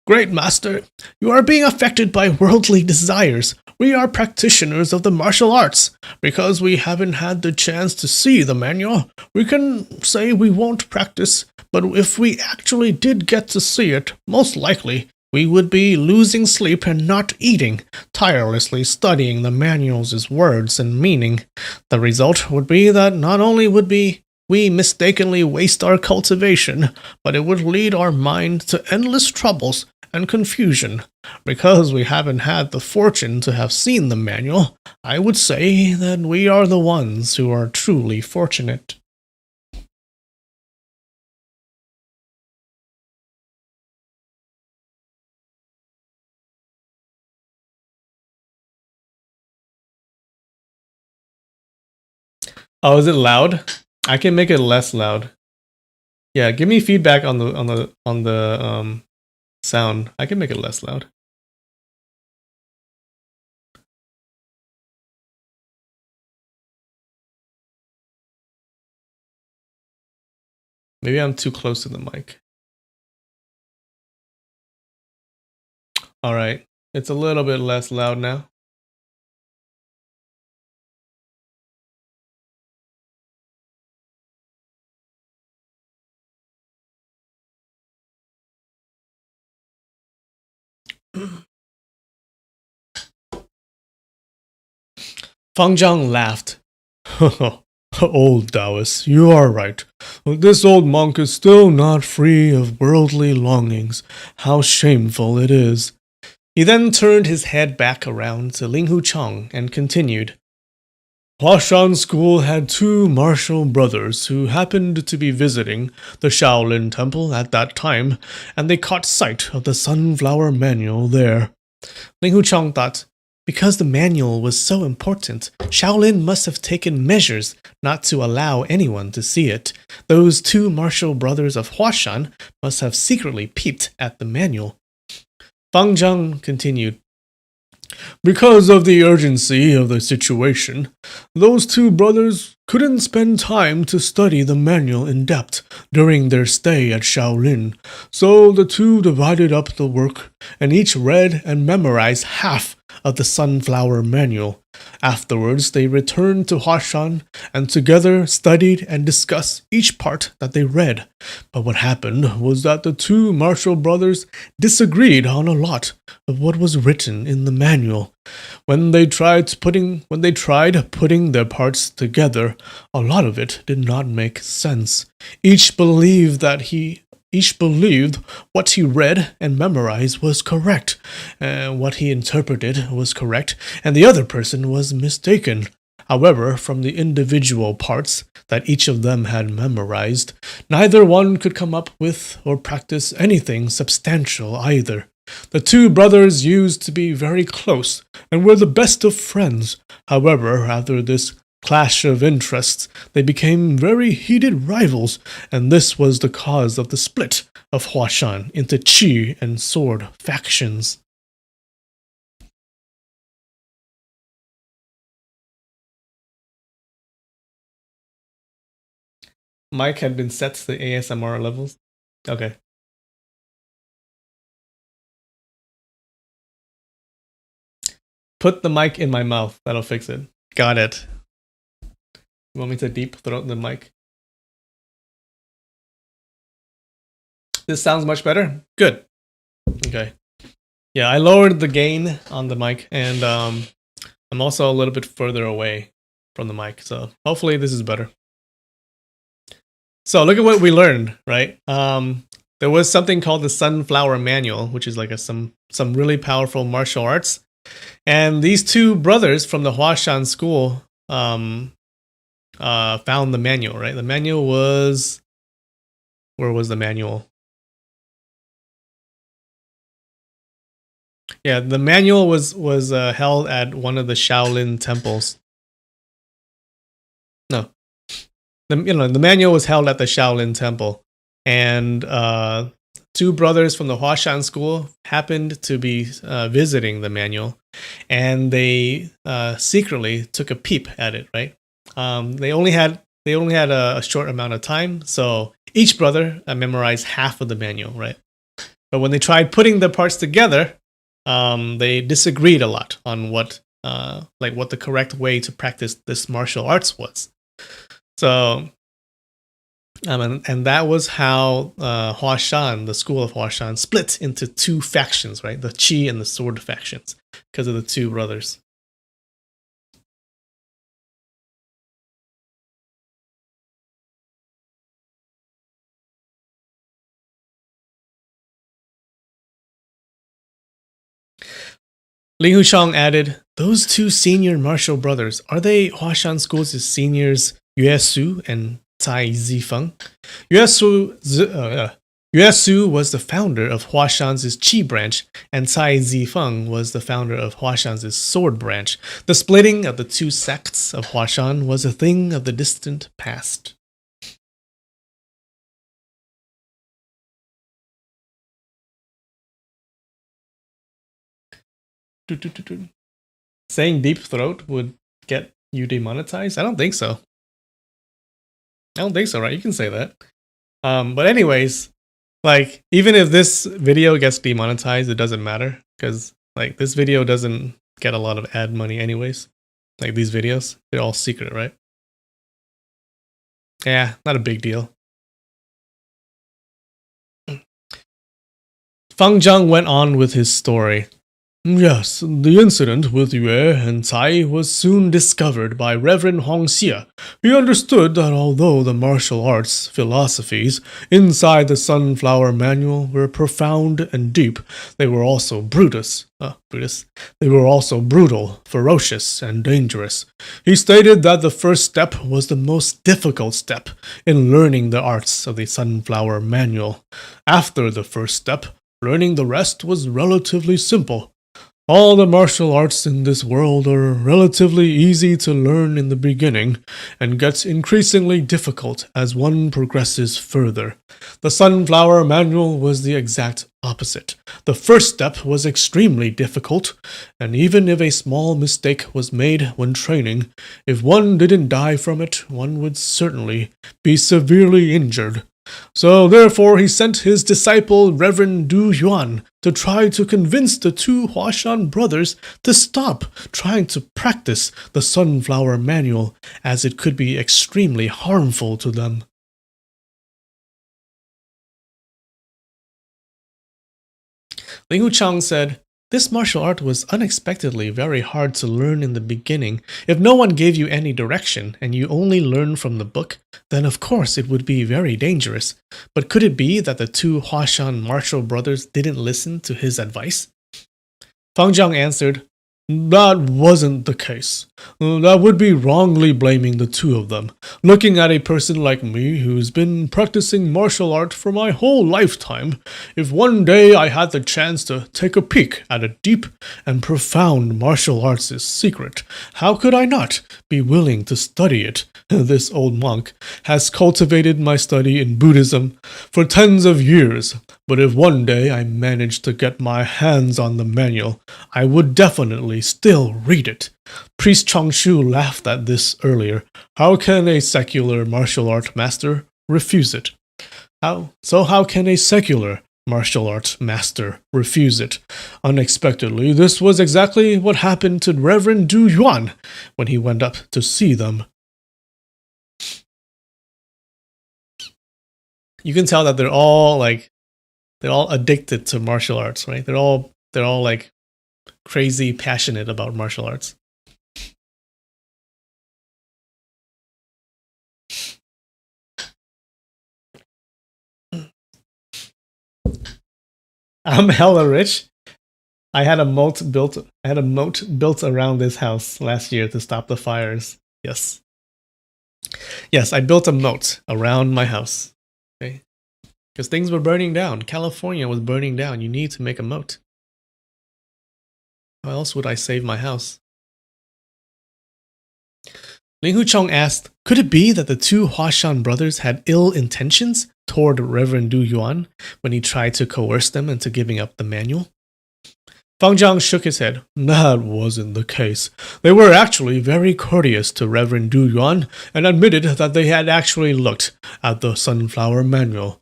[SPEAKER 1] Great Master, you are being affected by worldly desires. We are practitioners of the martial arts. Because we haven't had the chance to see the manual, we can say we won't practice, but if we actually did get to see it, most likely we would be losing sleep and not eating, tirelessly studying the manual's words and meaning. The result would be that not only would we mistakenly waste our cultivation, but it would lead our mind to endless troubles and confusion. Because we haven't had the fortune to have seen the manual, I would say that we are the ones who are truly fortunate. Oh, is it loud? I can make it less loud. Yeah, give me feedback on the sound. I can make it less loud. Maybe I'm too close to the mic. All right. It's a little bit less loud now. Fang Zhang laughed. Old Taoist, you are right. This old monk is still not free of worldly longings. How shameful it is. He then turned his head back around to Ling Huchang and continued. Huashan School had two martial brothers who happened to be visiting the Shaolin Temple at that time, and they caught sight of the Sunflower Manual there. Ling Huchang thought, because the manual was so important, Shaolin must have taken measures not to allow anyone to see it. Those two martial brothers of Huashan must have secretly peeped at the manual. Fang Zhang continued, because of the urgency of the situation, those two brothers couldn't spend time to study the manual in depth during their stay at Shaolin, so the two divided up the work and each read and memorized half of the Sunflower Manual. Afterwards, they returned to Huashan and together studied and discussed each part that they read. But what happened was that the two martial brothers disagreed on a lot of what was written in the manual. When they tried putting their parts together, a lot of it did not make sense. Each believed what he read and memorized was correct, and what he interpreted was correct, and the other person was mistaken. However, from the individual parts that each of them had memorized, neither one could come up with or practice anything substantial either. The two brothers used to be very close and were the best of friends. However, after this clash of interests, they became very heated rivals, and this was the cause of the split of Huashan into Qi and Sword factions. Mic had been set to the ASMR levels. Okay. Put the mic in my mouth. That'll fix it. Got it. You want me to deep throat the mic? This sounds much better? Good. Okay. Yeah, I lowered the gain on the mic, and I'm also a little bit further away from the mic, so hopefully this is better. So look at what we learned, right? There was something called the Sunflower Manual, which is like some really powerful martial arts. And these two brothers from the Huashan school found the manual, right? The manual was... Where was the manual? Yeah, the manual was held at one of the Shaolin temples. No, the manual was held at the Shaolin temple, and two brothers from the Huashan school happened to be visiting the manual, and they secretly took a peep at it. Right? They only had a short amount of time, so each brother memorized half of the manual. Right? But when they tried putting the parts together, they disagreed a lot on what the correct way to practice this martial arts was. So, and that was how Huashan, the school of Huashan, split into two factions, right? The Qi and the Sword factions, because of the two brothers. Li Huchong added, "Those two senior martial brothers, are they Huashan School's seniors Yue Su and Cai Zifeng? Yue Su was the founder of Huashan's Qi branch, and Cai Zifeng was the founder of Huashan's Sword branch. The splitting of the two sects of Huashan was a thing of the distant past." Saying deep throat would get you demonetized? I don't think so. I don't think so, right? You can say that. But anyways, like, even if this video gets demonetized, it doesn't matter, because like this video doesn't get a lot of ad money anyways. Like these videos, they're all secret, right? Yeah, not a big deal. Fang Zhang went on with his story. "Yes, the incident with Yue and Cai was soon discovered by Reverend Wuxia. He understood that although the martial arts philosophies inside the Sunflower Manual were profound and deep, they were also They were also brutal, ferocious, and dangerous. He stated that the first step was the most difficult step in learning the arts of the Sunflower Manual. After the first step, learning the rest was relatively simple. All the martial arts in this world are relatively easy to learn in the beginning, and gets increasingly difficult as one progresses further. The Sunflower Manual was the exact opposite. The first step was extremely difficult, and even if a small mistake was made when training, if one didn't die from it, one would certainly be severely injured. So therefore he sent his disciple Reverend Du Yuan to try to convince the two Huashan brothers to stop trying to practice the Sunflower Manual, as it could be extremely harmful to them." Li Huchang said, "This martial art was unexpectedly very hard to learn in the beginning. If no one gave you any direction, and you only learn from the book, then of course it would be very dangerous. But could it be that the two Huashan martial brothers didn't listen to his advice?" Fang Zhang answered, "That wasn't the case. That would be wrongly blaming the two of them. Looking at a person like me who's been practicing martial art for my whole lifetime, if one day I had the chance to take a peek at a deep and profound martial arts secret, how could I not be willing to study it? This old monk has cultivated my study in Buddhism for tens of years, but if one day I managed to get my hands on the manual, I would definitely still read it." Priest Changshu laughed at this earlier. "How can a secular martial art master refuse it?" How can a secular martial art master refuse it? Unexpectedly, this was exactly what happened to Reverend Du Yuan when he went up to see them. You can tell that they're all addicted to martial arts, right? They're all They're all like crazy passionate about martial arts. I'm hella rich. I had a moat built. I had a moat built around this house last year to stop the fires. Yes, yes, I built a moat around my house. Okay, because things were burning down. California was burning down. You need to make a moat. How else would I save my house? Ling Huchong asked, could it be that the two Huashan brothers had ill intentions toward Reverend Du Yuan when he tried to coerce them into giving up the manual? Fang Zhang shook his head. That wasn't the case. They were actually very courteous to Reverend Du Yuan and admitted that they had actually looked at the Sunflower Manual.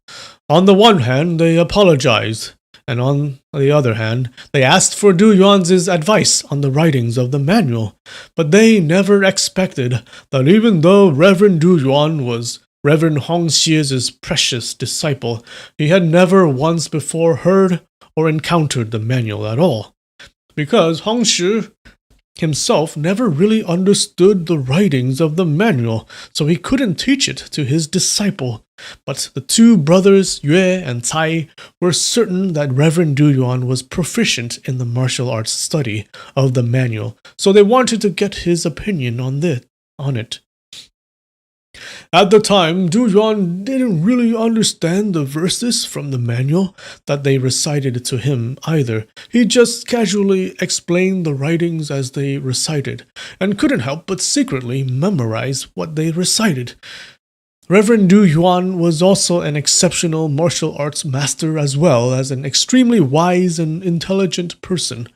[SPEAKER 1] On the one hand, they apologized, and on the other hand, they asked for Du Yuan's advice on the writings of the manual. But they never expected that even though Reverend Du Yuan was Reverend Hongxie's precious disciple, he had never once before heard or encountered the manual at all, because Hongxi himself never really understood the writings of the manual, so he couldn't teach it to his disciple. But the two brothers, Yue and Cai, were certain that Reverend Du Yuan was proficient in the martial arts study of the manual, so they wanted to get his opinion on it. At the time, Du Yuan didn't really understand the verses from the manual that they recited to him either. He just casually explained the writings as they recited, and couldn't help but secretly memorize what they recited. Reverend Du Yuan was also an exceptional martial arts master as well as an extremely wise and intelligent person.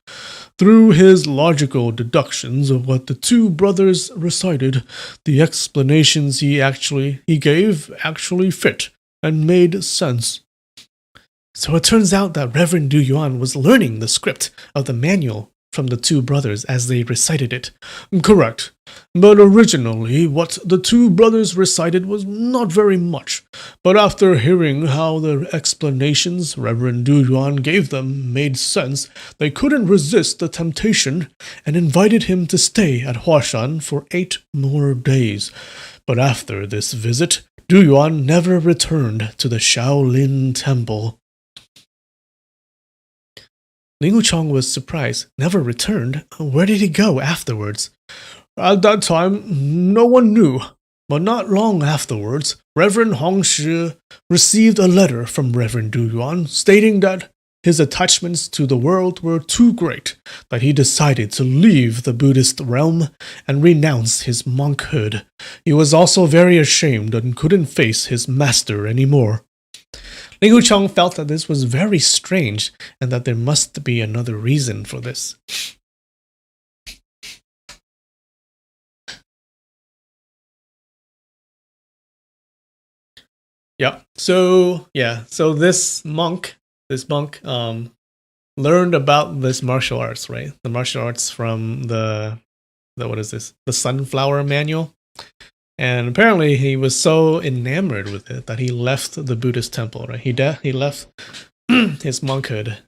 [SPEAKER 1] Through his logical deductions of what the two brothers recited, the explanations he gave actually fit and made sense. So it turns out that Reverend Du Yuan was learning the script of the manual from the two brothers as they recited it. Correct. But originally, what the two brothers recited was not very much. But after hearing how the explanations Reverend Du Yuan gave them made sense, they couldn't resist the temptation and invited him to stay at Huashan for 8 more days. But after this visit, Du Yuan never returned to the Shaolin Temple. Ling Wuchong was surprised. Never returned? Where did he go afterwards? At that time, no one knew. But not long afterwards, Reverend Hongxi received a letter from Reverend Du Yuan stating that his attachments to the world were too great, that he decided to leave the Buddhist realm and renounce his monkhood. He was also very ashamed and couldn't face his master anymore. Ling Huchong felt that this was very strange and that there must be another reason for this. So this monk learned about this martial arts, right? The martial arts from the what is this? The Sunflower Manual. And apparently he was so enamored with it that he left the Buddhist temple, right? He left his monkhood,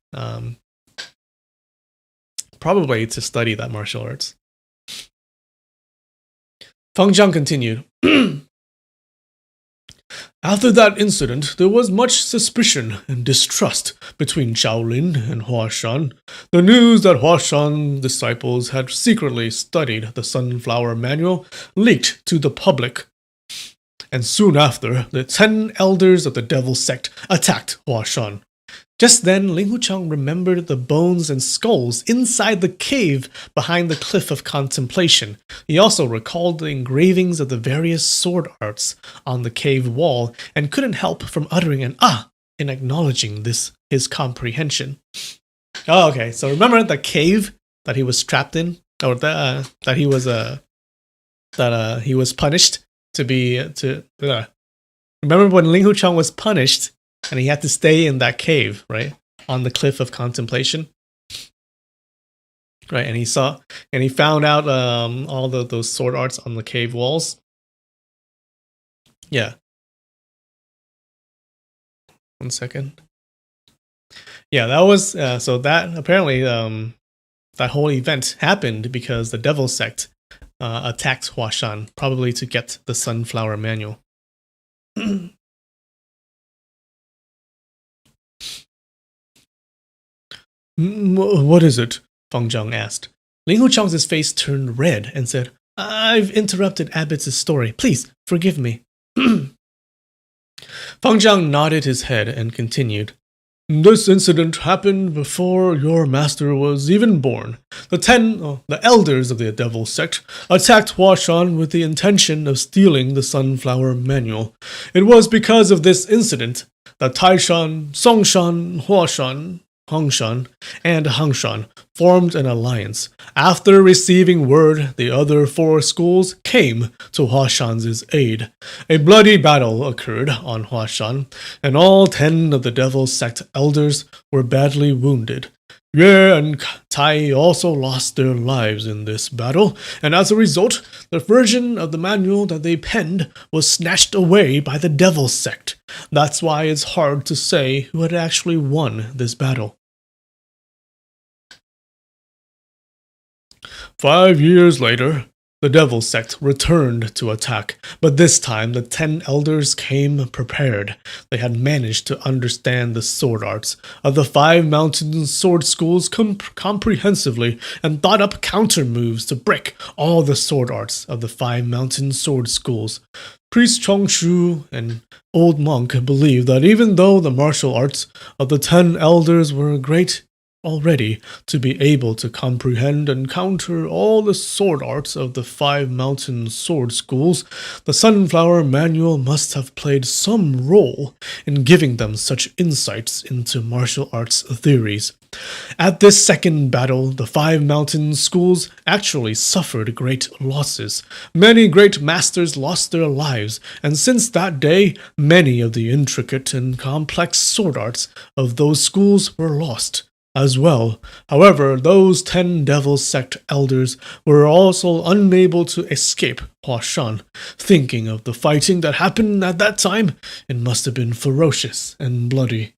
[SPEAKER 1] probably to study that martial arts. Feng Zhang continued. After that incident, there was much suspicion and distrust between Shaolin and Huashan. The news that Huashan disciples had secretly studied the Sunflower Manual leaked to the public. And soon after, the 10 elders of the Devil Sect attacked Huashan. Just then, Ling Huchong remembered the bones and skulls inside the cave behind the Cliff of Contemplation. He also recalled the engravings of the various sword arts on the cave wall and couldn't help from uttering an "ah" in acknowledging his comprehension. Oh, okay. So remember the cave that he was trapped in, or that he was punished to be Remember when Ling Huchong was punished? And he had to stay in that cave, right? On the Cliff of Contemplation. Right, and he found out all those sword arts on the cave walls. Yeah. 1 second. Yeah, that was so that apparently that whole event happened because the Devil Sect attacked Huashan, probably to get the Sunflower Manual. What is it? Feng Zhang asked. Ling Huchang's face turned red and said, I've interrupted Abbott's story. Please, forgive me. Feng Zhang nodded his head and continued. This incident happened before your master was even born. The elders of the Devil Sect, attacked Huashan with the intention of stealing the Sunflower Manual. It was because of this incident that Taishan, Songshan, Huashan, Hongshan, and Hangshan formed an alliance. After receiving word, the other four schools came to Huashan's aid. A bloody battle occurred on Huashan, and all 10 of the Devil Sect elders were badly wounded. Yue and Tai also lost their lives in this battle, and as a result, the version of the manual that they penned was snatched away by the Devil Sect. That's why it's hard to say who had actually won this battle. 5 years later, the Devil Sect returned to attack, but this time the 10 elders came prepared. They had managed to understand the sword arts of the 5 mountain sword schools comprehensively and thought up counter moves to break all the sword arts of the 5 mountain sword schools. Priest Chongshu, an old monk, believed that even though the martial arts of the 10 elders were great already, to be able to comprehend and counter all the sword arts of the 5 mountain sword schools, the Sunflower Manual must have played some role in giving them such insights into martial arts theories. At this second battle, the 5 mountain schools actually suffered great losses. Many great masters lost their lives, and since that day, many of the intricate and complex sword arts of those schools were lost as well. However, those 10 Devil Sect elders were also unable to escape Huashan. Thinking of the fighting that happened at that time, it must have been ferocious and bloody.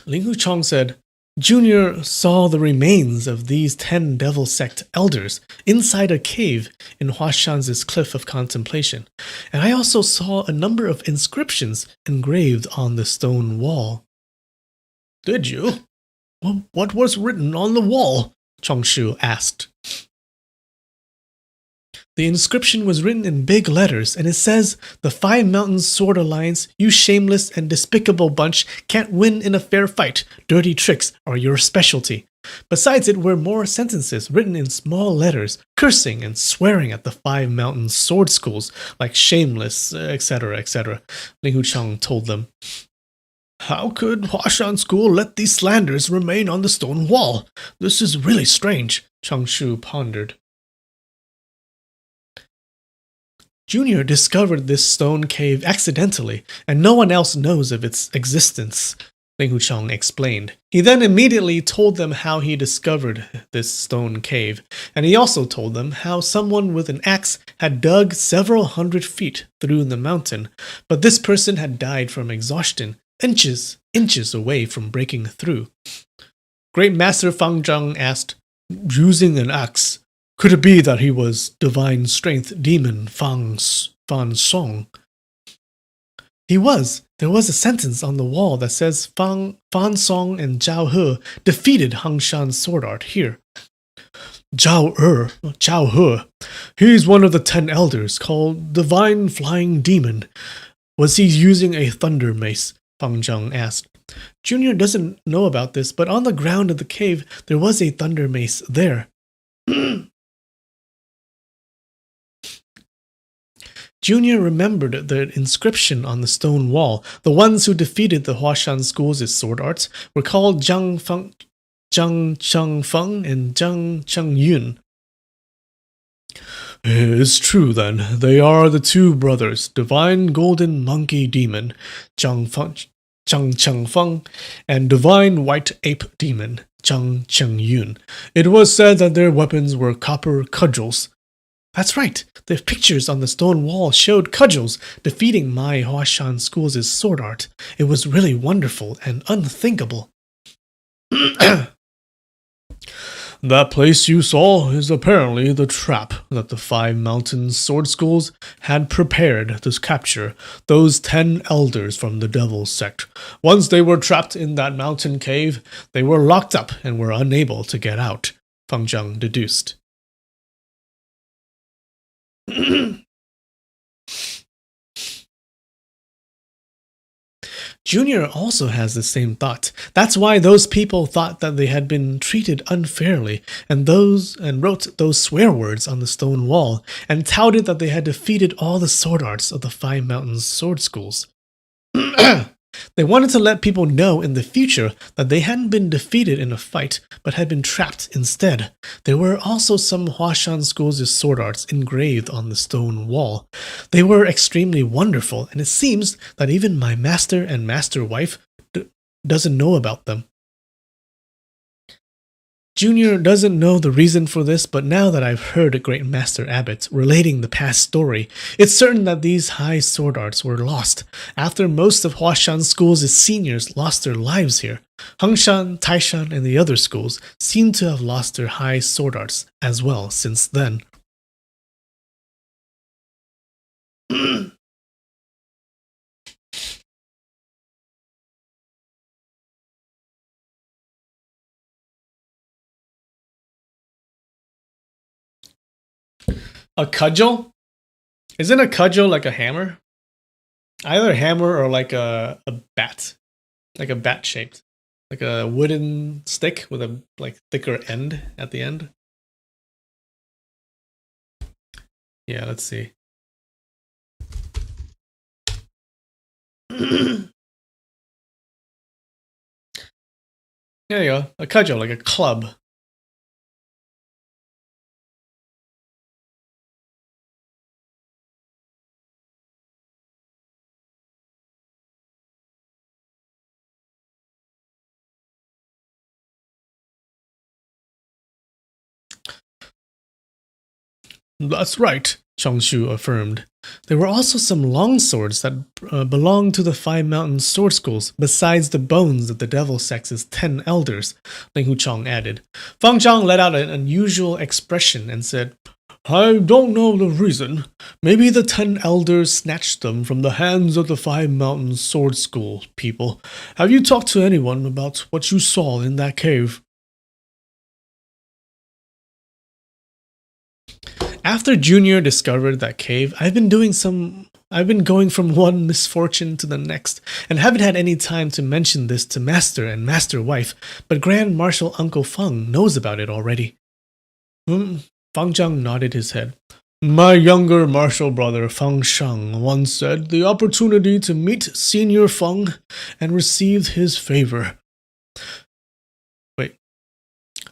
[SPEAKER 1] Ling Huchang said, Junior saw the remains of these 10 Devil Sect elders inside a cave in Huashan's Cliff of Contemplation, and I also saw a number of inscriptions engraved on the stone wall. Did you? What was written on the wall? Chongshu asked. The inscription was written in big letters, and it says, The 5 Mountains Sword Alliance, you shameless and despicable bunch, can't win in a fair fight. Dirty tricks are your specialty. Besides it were more sentences written in small letters, cursing and swearing at the 5 Mountains sword schools, like shameless, etc., etc., Ling Huchang told them. How could Huashan School let these slanders remain on the stone wall? This is really strange, Chongshu pondered. Junior discovered this stone cave accidentally, and no one else knows of its existence, Ling Huchang explained. He then immediately told them how he discovered this stone cave, and he also told them how someone with an axe had dug several hundred feet through the mountain, but this person had died from exhaustion, inches away from breaking through. Great Master Fang Zhang asked, using an axe, could it be that he was divine strength demon Fan Song? He was. There was a sentence on the wall that says Fan Song and Zhao He defeated Hangshan's sword art here. Zhao He. He's one of the 10 elders called Divine Flying Demon. Was he using a thunder mace? Fang Zhang asked. Junior doesn't know about this, but on the ground of the cave there was a thunder mace there. Junior remembered the inscription on the stone wall. The ones who defeated the Huashan schools' sword arts were called Zhang Chengfeng and Zhang Chengyun. It's true then. They are the 2 brothers, Divine Golden Monkey Demon, Zhang Chengfeng, and Divine White Ape Demon, Zhang Chengyun. It was said that their weapons were copper cudgels. That's right. The pictures on the stone wall showed cudgels defeating my Huashan school's sword art. It was really wonderful and unthinkable. That place you saw is apparently the trap that the 5 mountain sword schools had prepared to capture those 10 elders from the Devil's Sect. Once they were trapped in that mountain cave, they were locked up and were unable to get out, Fang Zhang deduced. Junior also has the same thought. That's why those people thought that they had been treated unfairly and wrote those swear words on the stone wall and touted that they had defeated all the sword arts of the 5 mountains sword schools. They wanted to let people know in the future that they hadn't been defeated in a fight, but had been trapped instead. There were also some Huashan schools' sword arts engraved on the stone wall. They were extremely wonderful, and it seems that even my master and master wife doesn't know about them. Junior doesn't know the reason for this, but now that I've heard a Great Master Abbot relating the past story, it's certain that these high sword arts were lost after most of Huashan School's seniors lost their lives here. Hengshan, Taishan, and the other schools seem to have lost their high sword arts as well since then. A cudgel? Isn't a cudgel like a hammer? Either a hammer or like a bat. Like a bat shaped. Like a wooden stick with a like thicker end at the end. Yeah, let's see. There you go. A cudgel, like a club. That's right, Changshu affirmed. There were also some long swords that belonged to the 5 mountain sword schools, besides the bones of the Devil Sex's 10 elders, Ling Huchong added. Fang Zhang let out an unusual expression and said, I don't know the reason. Maybe the 10 elders snatched them from the hands of the 5 mountain sword school people. Have you talked to anyone about what you saw in that cave? After Junior discovered that cave, I've been going from one misfortune to the next, and haven't had any time to mention this to Master and Master Wife, but Grand Marshal Uncle Feng knows about it already. Fang Zhang nodded his head. My younger martial brother Feng Sheng once said the opportunity to meet Senior Feng and receive his favor.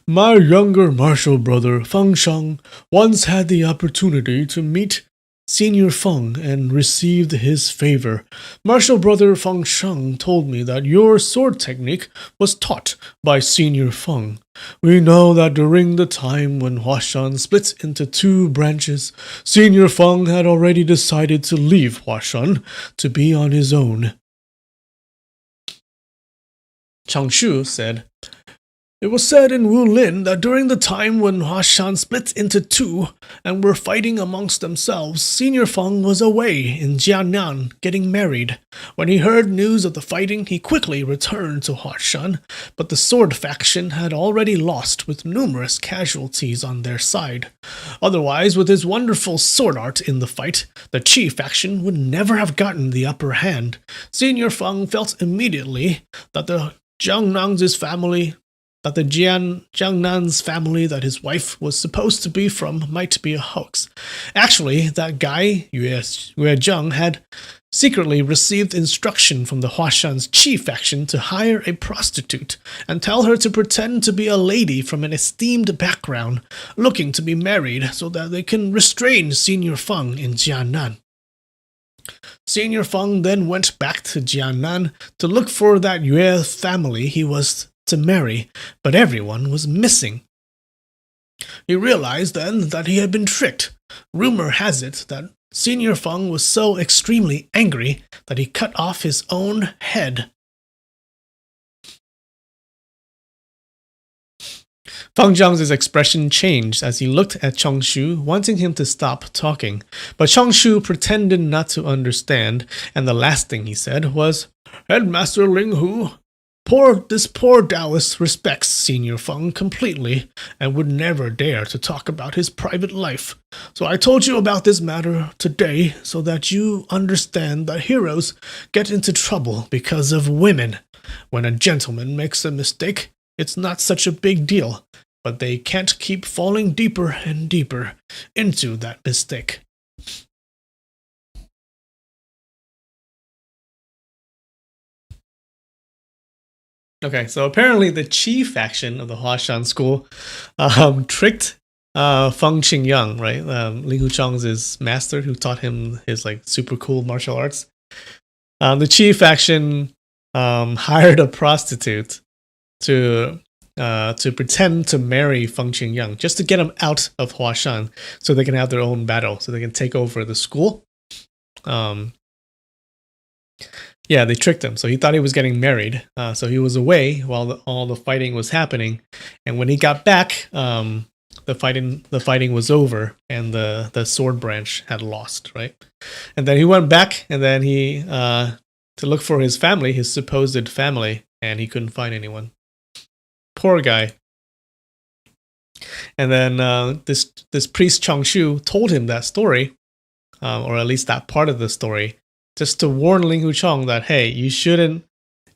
[SPEAKER 1] My younger martial brother Feng Sheng once had the opportunity to meet Senior Feng and received his favor. Martial brother Feng Sheng told me that your sword technique was taught by Senior Feng. We know that during the time when Huashan split into 2 branches, Senior Feng had already decided to leave Huashan to be on his own. Changshu said, It was said in Wulin that during the time when Huashan split into 2 and were fighting amongst themselves, Senior Feng was away in Jianan getting married. When he heard news of the fighting, he quickly returned to Huashan, but the sword faction had already lost with numerous casualties on their side. Otherwise, with his wonderful sword art in the fight, the Qi faction would never have gotten the upper hand. Senior Feng felt immediately that the Jiangnan's family that his wife was supposed to be from might be a hoax. Actually, that guy, Yue Zheng, had secretly received instruction from the Huashan's Qi faction to hire a prostitute and tell her to pretend to be a lady from an esteemed background, looking to be married so that they can restrain Senior Feng in Jianan. Senior Feng then went back to Jianan to look for that Yue family he was to marry, but everyone was missing. He realized then that he had been tricked. Rumor has it that Senior Feng was so extremely angry that he cut off his own head. Feng Zhang's expression changed as he looked at Changshu, wanting him to stop talking. But Changshu pretended not to understand, and the last thing he said was, Headmaster Ling Hu, this poor Taoist respects Senior Feng completely and would never dare to talk about his private life. So I told you about this matter today so that you understand that heroes get into trouble because of women. When a gentleman makes a mistake, it's not such a big deal, but they can't keep falling deeper and deeper into that mistake. Okay, so apparently the Qi faction of the Huashan school tricked Feng Qingyang, right? Ling Huchang's his master who taught him his like super cool martial arts. The Qi faction hired a prostitute to pretend to marry Feng Qingyang just to get him out of Huashan so they can have their own battle, so they can take over the school. Yeah, they tricked him. So he thought he was getting married. So he was away while all the fighting was happening. And when he got back, the fighting was over, and the sword branch had lost, right? And then he went back, and then he to look for his family, his supposed family, and he couldn't find anyone. Poor guy. And then this priest Changshu told him that story, or at least that part of the story, just to warn Ling Huchang that, hey, you shouldn't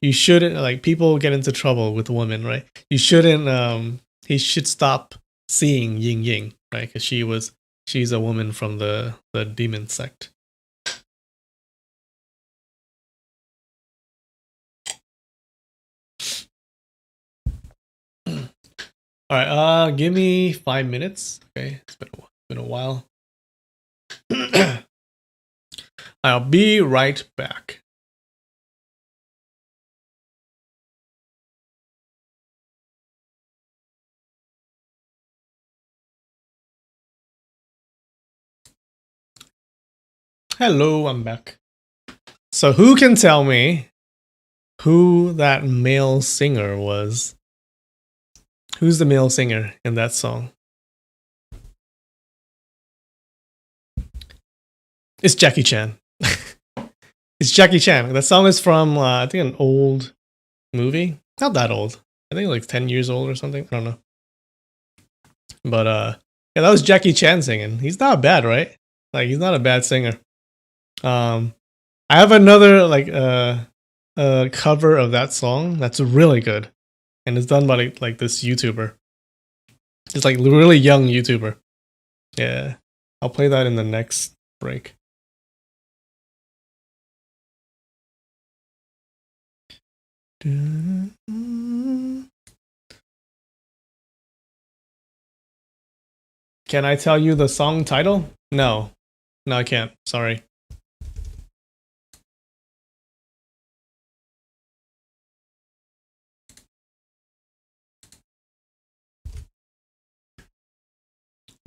[SPEAKER 1] like, people get into trouble with women, right? You shouldn't he should stop seeing Ying Ying, right? Because she's a woman from the demon sect. All right, give me 5 minutes. Okay, it's been a while. I'll be right back. Hello, I'm back. So who can tell me who that male singer was? Who's the male singer in that song? It's Jackie Chan. It's Jackie Chan. That song is from, I think, an old movie. Not that old. I think like 10 years old or something. I don't know. But yeah, that was Jackie Chan singing. He's not bad, right? Like, he's not a bad singer. I have another like cover of that song that's really good, and it's done by like this YouTuber. It's like really young YouTuber. Yeah, I'll play that in the next break. Can I tell you the song title? No, I can't. Sorry.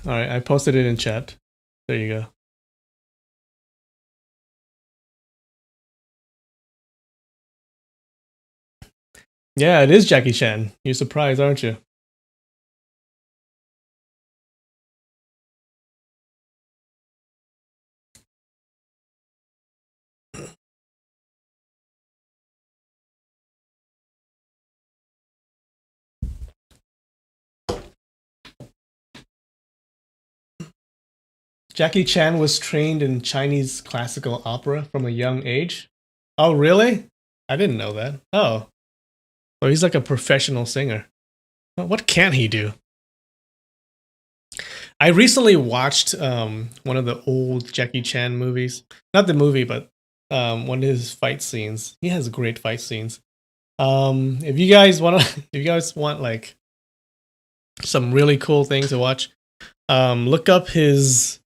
[SPEAKER 1] All right, I posted it in chat. There you go. Yeah, it is Jackie Chan. You're surprised, aren't you? Jackie Chan was trained in Chinese classical opera from a young age. Oh, really? I didn't know that. Oh. Oh, he's like a professional singer. What can he do? I recently watched one of the old Jackie Chan movies. Not the movie, but one of his fight scenes. He has great fight scenes. If you guys want like some really cool things to watch, look up his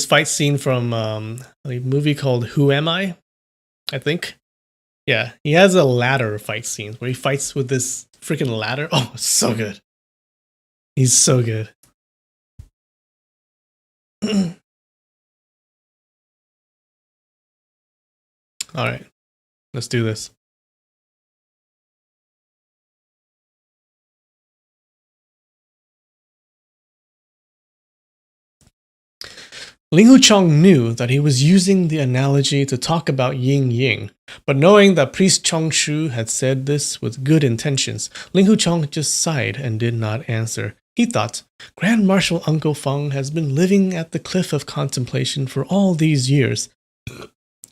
[SPEAKER 1] fight scene from a movie called Who Am I think. Yeah, he has a ladder fight scene where he fights with this freaking ladder. Oh, it's so good. He's so good. All right, let's do this. Ling Hucheng knew that he was using the analogy to talk about yin yang, but knowing that priest Chong Shu had said this with good intentions, Ling Hucheng just sighed and did not answer. He thought, Grand Marshal Uncle Feng has been living at the cliff of contemplation for all these years.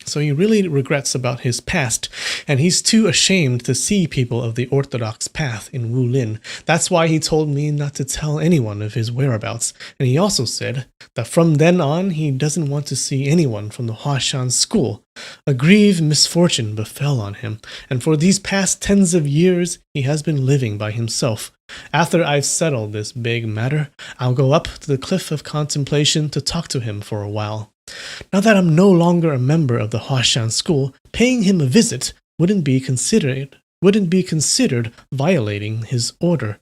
[SPEAKER 1] So he really regrets about his past, and he's too ashamed to see people of the orthodox path in Wulin. That's why he told me not to tell anyone of his whereabouts, and he also said that from then on he doesn't want to see anyone from the Huashan school. A grieved misfortune befell on him, and for these past tens of years he has been living by himself. After I've settled this big matter, I'll go up to the cliff of contemplation to talk to him for a while. Now that I'm no longer a member of the Huashan school, paying him a visit wouldn't be considered violating his order.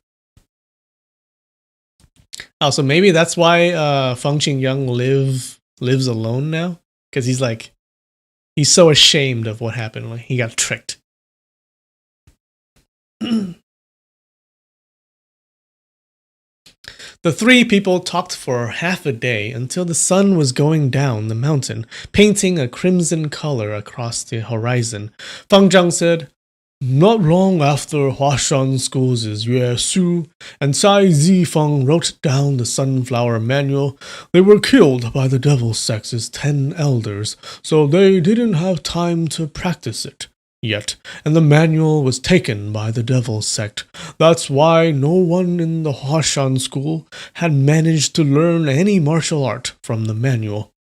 [SPEAKER 1] Oh, so maybe that's why Feng Qingyang lives alone now? Because he's so ashamed of what happened. Like, he got tricked. The three people talked for half a day until the sun was going down the mountain, painting a crimson color across the horizon. Fang Zhang said, Not long after Huashan School's Yue Su and Cai Zifeng wrote down the Sunflower Manual, they were killed by the Devil Sect's 10 elders, so they didn't have time to practice it yet, and the manual was taken by the Devil Sect. That's why no one in the Huashan school had managed to learn any martial art from the manual.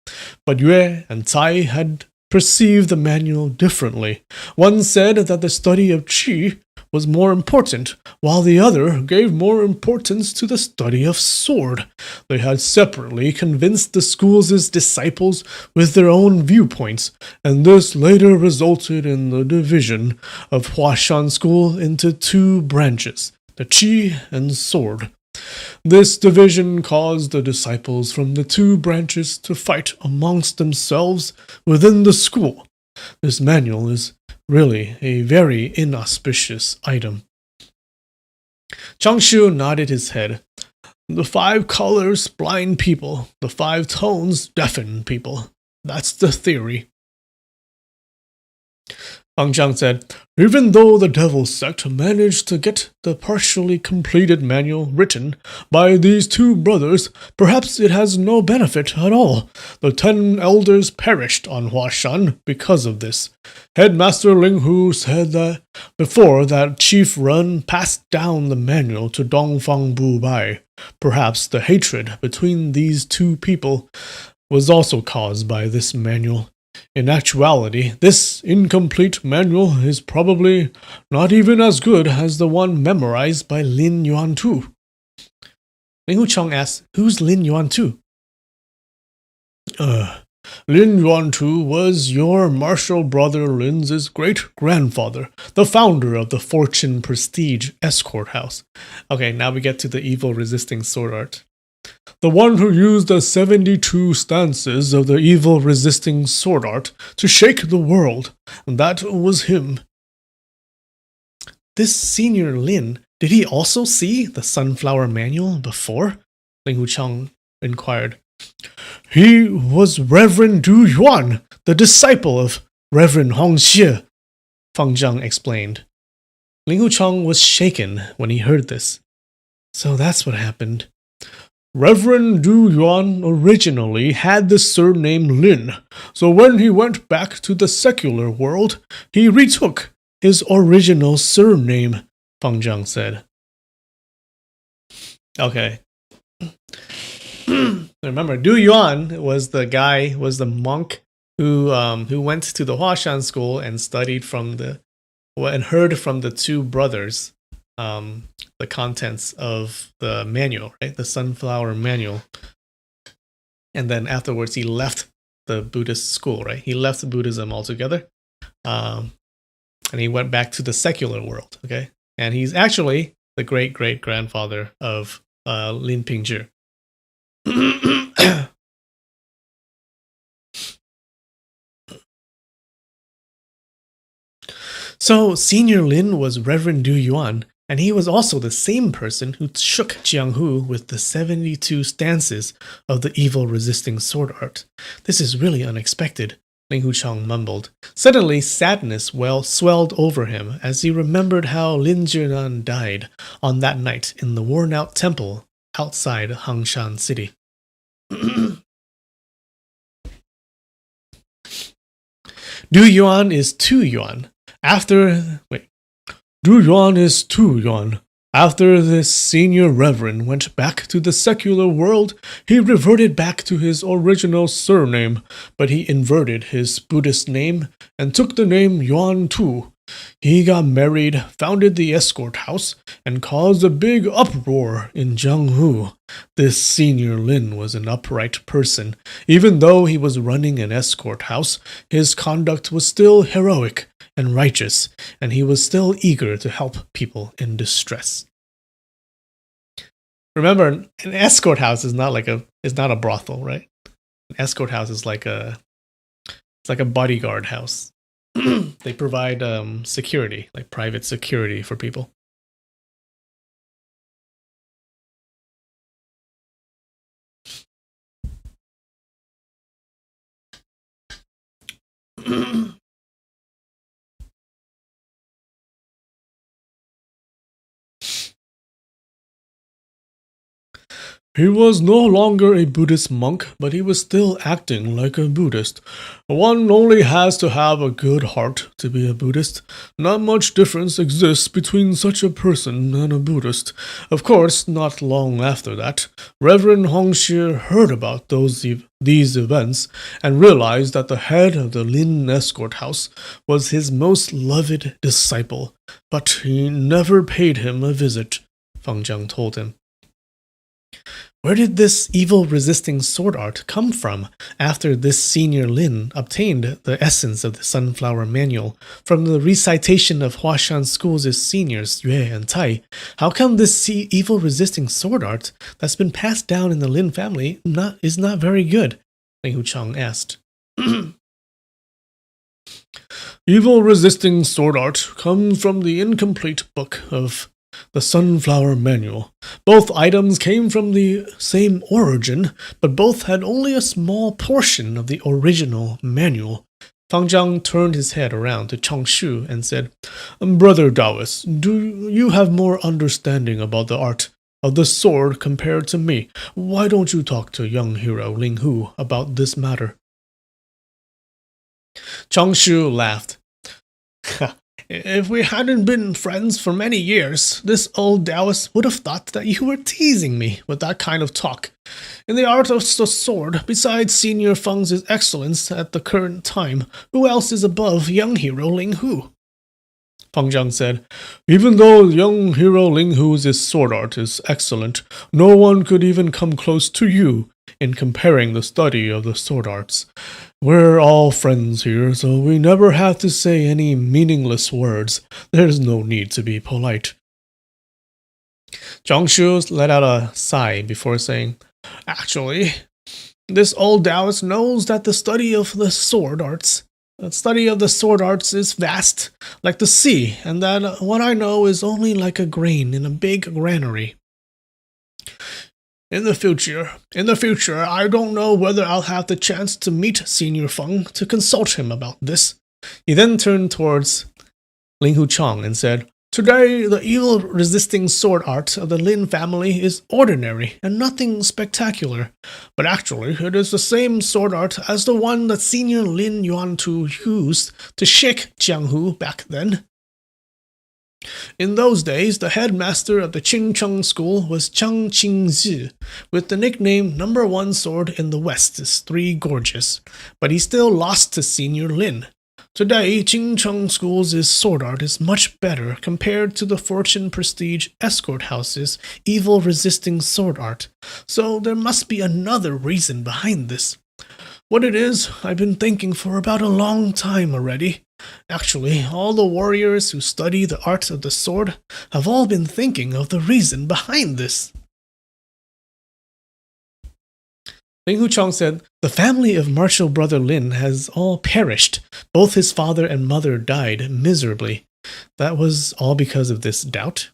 [SPEAKER 1] But Yue and Cai had perceived the manual differently. One said that the study of Qi was more important, while the other gave more importance to the study of sword. They had separately convinced the school's disciples with their own viewpoints, and this later resulted in the division of Huashan School into two branches, the Qi and sword. This division caused the disciples from the two branches to fight amongst themselves within the school. This manual is really a very inauspicious item. Changshu nodded his head. The 5 colors blind people, the 5 tones deafen people. That's the theory. Fang Zhang said, Even though the Devil Sect managed to get the partially completed manual written by these 2 brothers, perhaps it has no benefit at all. The 10 elders perished on Huashan because of this. Headmaster Ling Hu said that before that Chief Run passed down the manual to Dongfang Bu Bai. Perhaps the hatred between these 2 people was also caused by this manual. In actuality, this incomplete manual is probably not even as good as the one memorized by Lin Yuantu. Ling Hucheng asked, Who's Lin Yuantu? Lin Yuantu was your martial brother Lin's great-grandfather, the founder of the Fortune Prestige Escort House. Okay, now we get to the evil-resisting sword art. The one who used the 72 stances of the evil-resisting sword art to shake the world. That was him. This senior Lin, did he also see the Sunflower Manual before? Ling Hucheng inquired. He was Reverend Du Yuan, the disciple of Reverend Hong Xie, Fang Zhang explained. Ling Hucheng was shaken when he heard this. So that's what happened. Reverend Du Yuan originally had the surname Lin, so when he went back to the secular world, he retook his original surname, Fang Zhang said. Okay. Remember, Du Yuan was the monk who went to the Huashan school and studied and heard from the 2 brothers the contents of the manual, right? The Sunflower Manual. And then afterwards he left the Buddhist school, right? He left Buddhism altogether. And he went back to the secular world, okay? And he's actually the great-great-grandfather of Lin Pingzhi. So, Senior Lin was Reverend Du Yuan, and he was also the same person who shook Jianghu with the 72 stances of the evil resisting sword art. This is really unexpected, Ling Huchang mumbled. Suddenly, sadness swelled over him as he remembered how Lin Zhinan died on that night in the worn-out temple outside Hangshan City. Du Yuan is 2 yuan. Du Yuan is 2 yuan. After this senior reverend went back to the secular world, he reverted back to his original surname, but he inverted his Buddhist name and took the name Yuan Tu. He got married, founded the escort house, and caused a big uproar in Jianghu. This senior Lin was an upright person. Even though he was running an escort house, his conduct was still heroic and righteous, and he was still eager to help people in distress. Remember, an escort house is not a brothel, right? An escort house is like a bodyguard house. They provide security, like private security for people. He was no longer a Buddhist monk, but he was still acting like a Buddhist. One only has to have a good heart to be a Buddhist. Not much difference exists between such a person and a Buddhist. Of course, not long after that, Reverend Hongxie heard about these events and realized that the head of the Lin escort house was his most loved disciple, but he never paid him a visit, Fang Jiang told him. Where did this evil resisting sword art come from after this senior Lin obtained the essence of the Sunflower Manual from the recitation of Huashan School's seniors Yue and Tai? How come this evil resisting sword art that's been passed down in the Lin family is not very good? Ling Huchang asked. Evil resisting sword art comes from the incomplete book of the Sunflower Manual. Both items came from the same origin, but both had only a small portion of the original manual. Fang Jiang turned his head around to Chang Shu and said, Brother Taoist, do you have more understanding about the art of the sword compared to me? Why don't you talk to young hero Ling Hu about this matter? Chang Shu laughed. If we hadn't been friends for many years, this old Taoist would have thought that you were teasing me with that kind of talk. In the art of the sword, besides Senior Feng's excellence at the current time, who else is above young hero Ling Hu? Fang Jiang said, Even though young hero Ling Hu's sword art is excellent, no one could even come close to you in comparing the study of the sword arts. We're all friends here, so we never have to say any meaningless words. There's no need to be polite. Zhang Shu let out a sigh before saying, Actually, this old Taoist knows that the study of the sword arts is vast, like the sea, and that what I know is only like a grain in a big granary. In the future, I don't know whether I'll have the chance to meet Senior Feng to consult him about this. He then turned towards Ling Huchang and said, Today, the evil-resisting sword art of the Lin family is ordinary and nothing spectacular. But actually, it is the same sword art as the one that Senior Lin Yuantu used to shake Jianghu back then. In those days, the headmaster of the Qingcheng school was Chang Qingzi, with the nickname Number 1 Sword in the West is Three Gorges, but he still lost to Senior Lin. Today, Qingcheng School's sword art is much better compared to the Fortune Prestige Escort House's evil-resisting sword art, so there must be another reason behind this. What it is, I've been thinking for about a long time already. Actually, all the warriors who study the art of the sword have all been thinking of the reason behind this. Ling Huchong said, "The family of martial brother Lin has all perished. Both his father and mother died miserably. That was all because of this doubt?"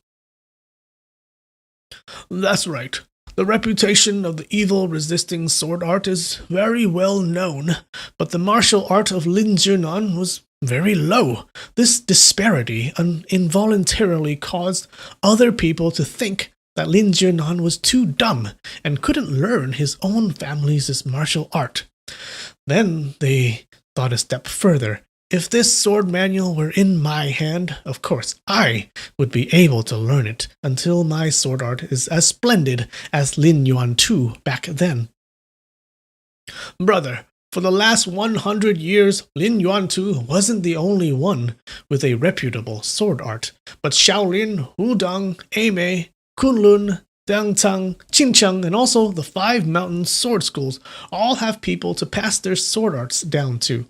[SPEAKER 1] "That's right. The reputation of the evil resisting sword art is very well known, but the martial art of Lin Zhinan was very low. This disparity involuntarily caused other people to think that Lin Zhinan was too dumb and couldn't learn his own family's martial art. Then they thought a step further. If this sword manual were in my hand, of course I would be able to learn it until my sword art is as splendid as Lin Yuan Tu back then. Brother, for the last 100 years, Lin Yuan Tu wasn't the only one with a reputable sword art, but Shaolin, Wudang, Eimei, Kunlun, Dangtang, Qincheng, and also the 5 mountain sword schools all have people to pass their sword arts down to.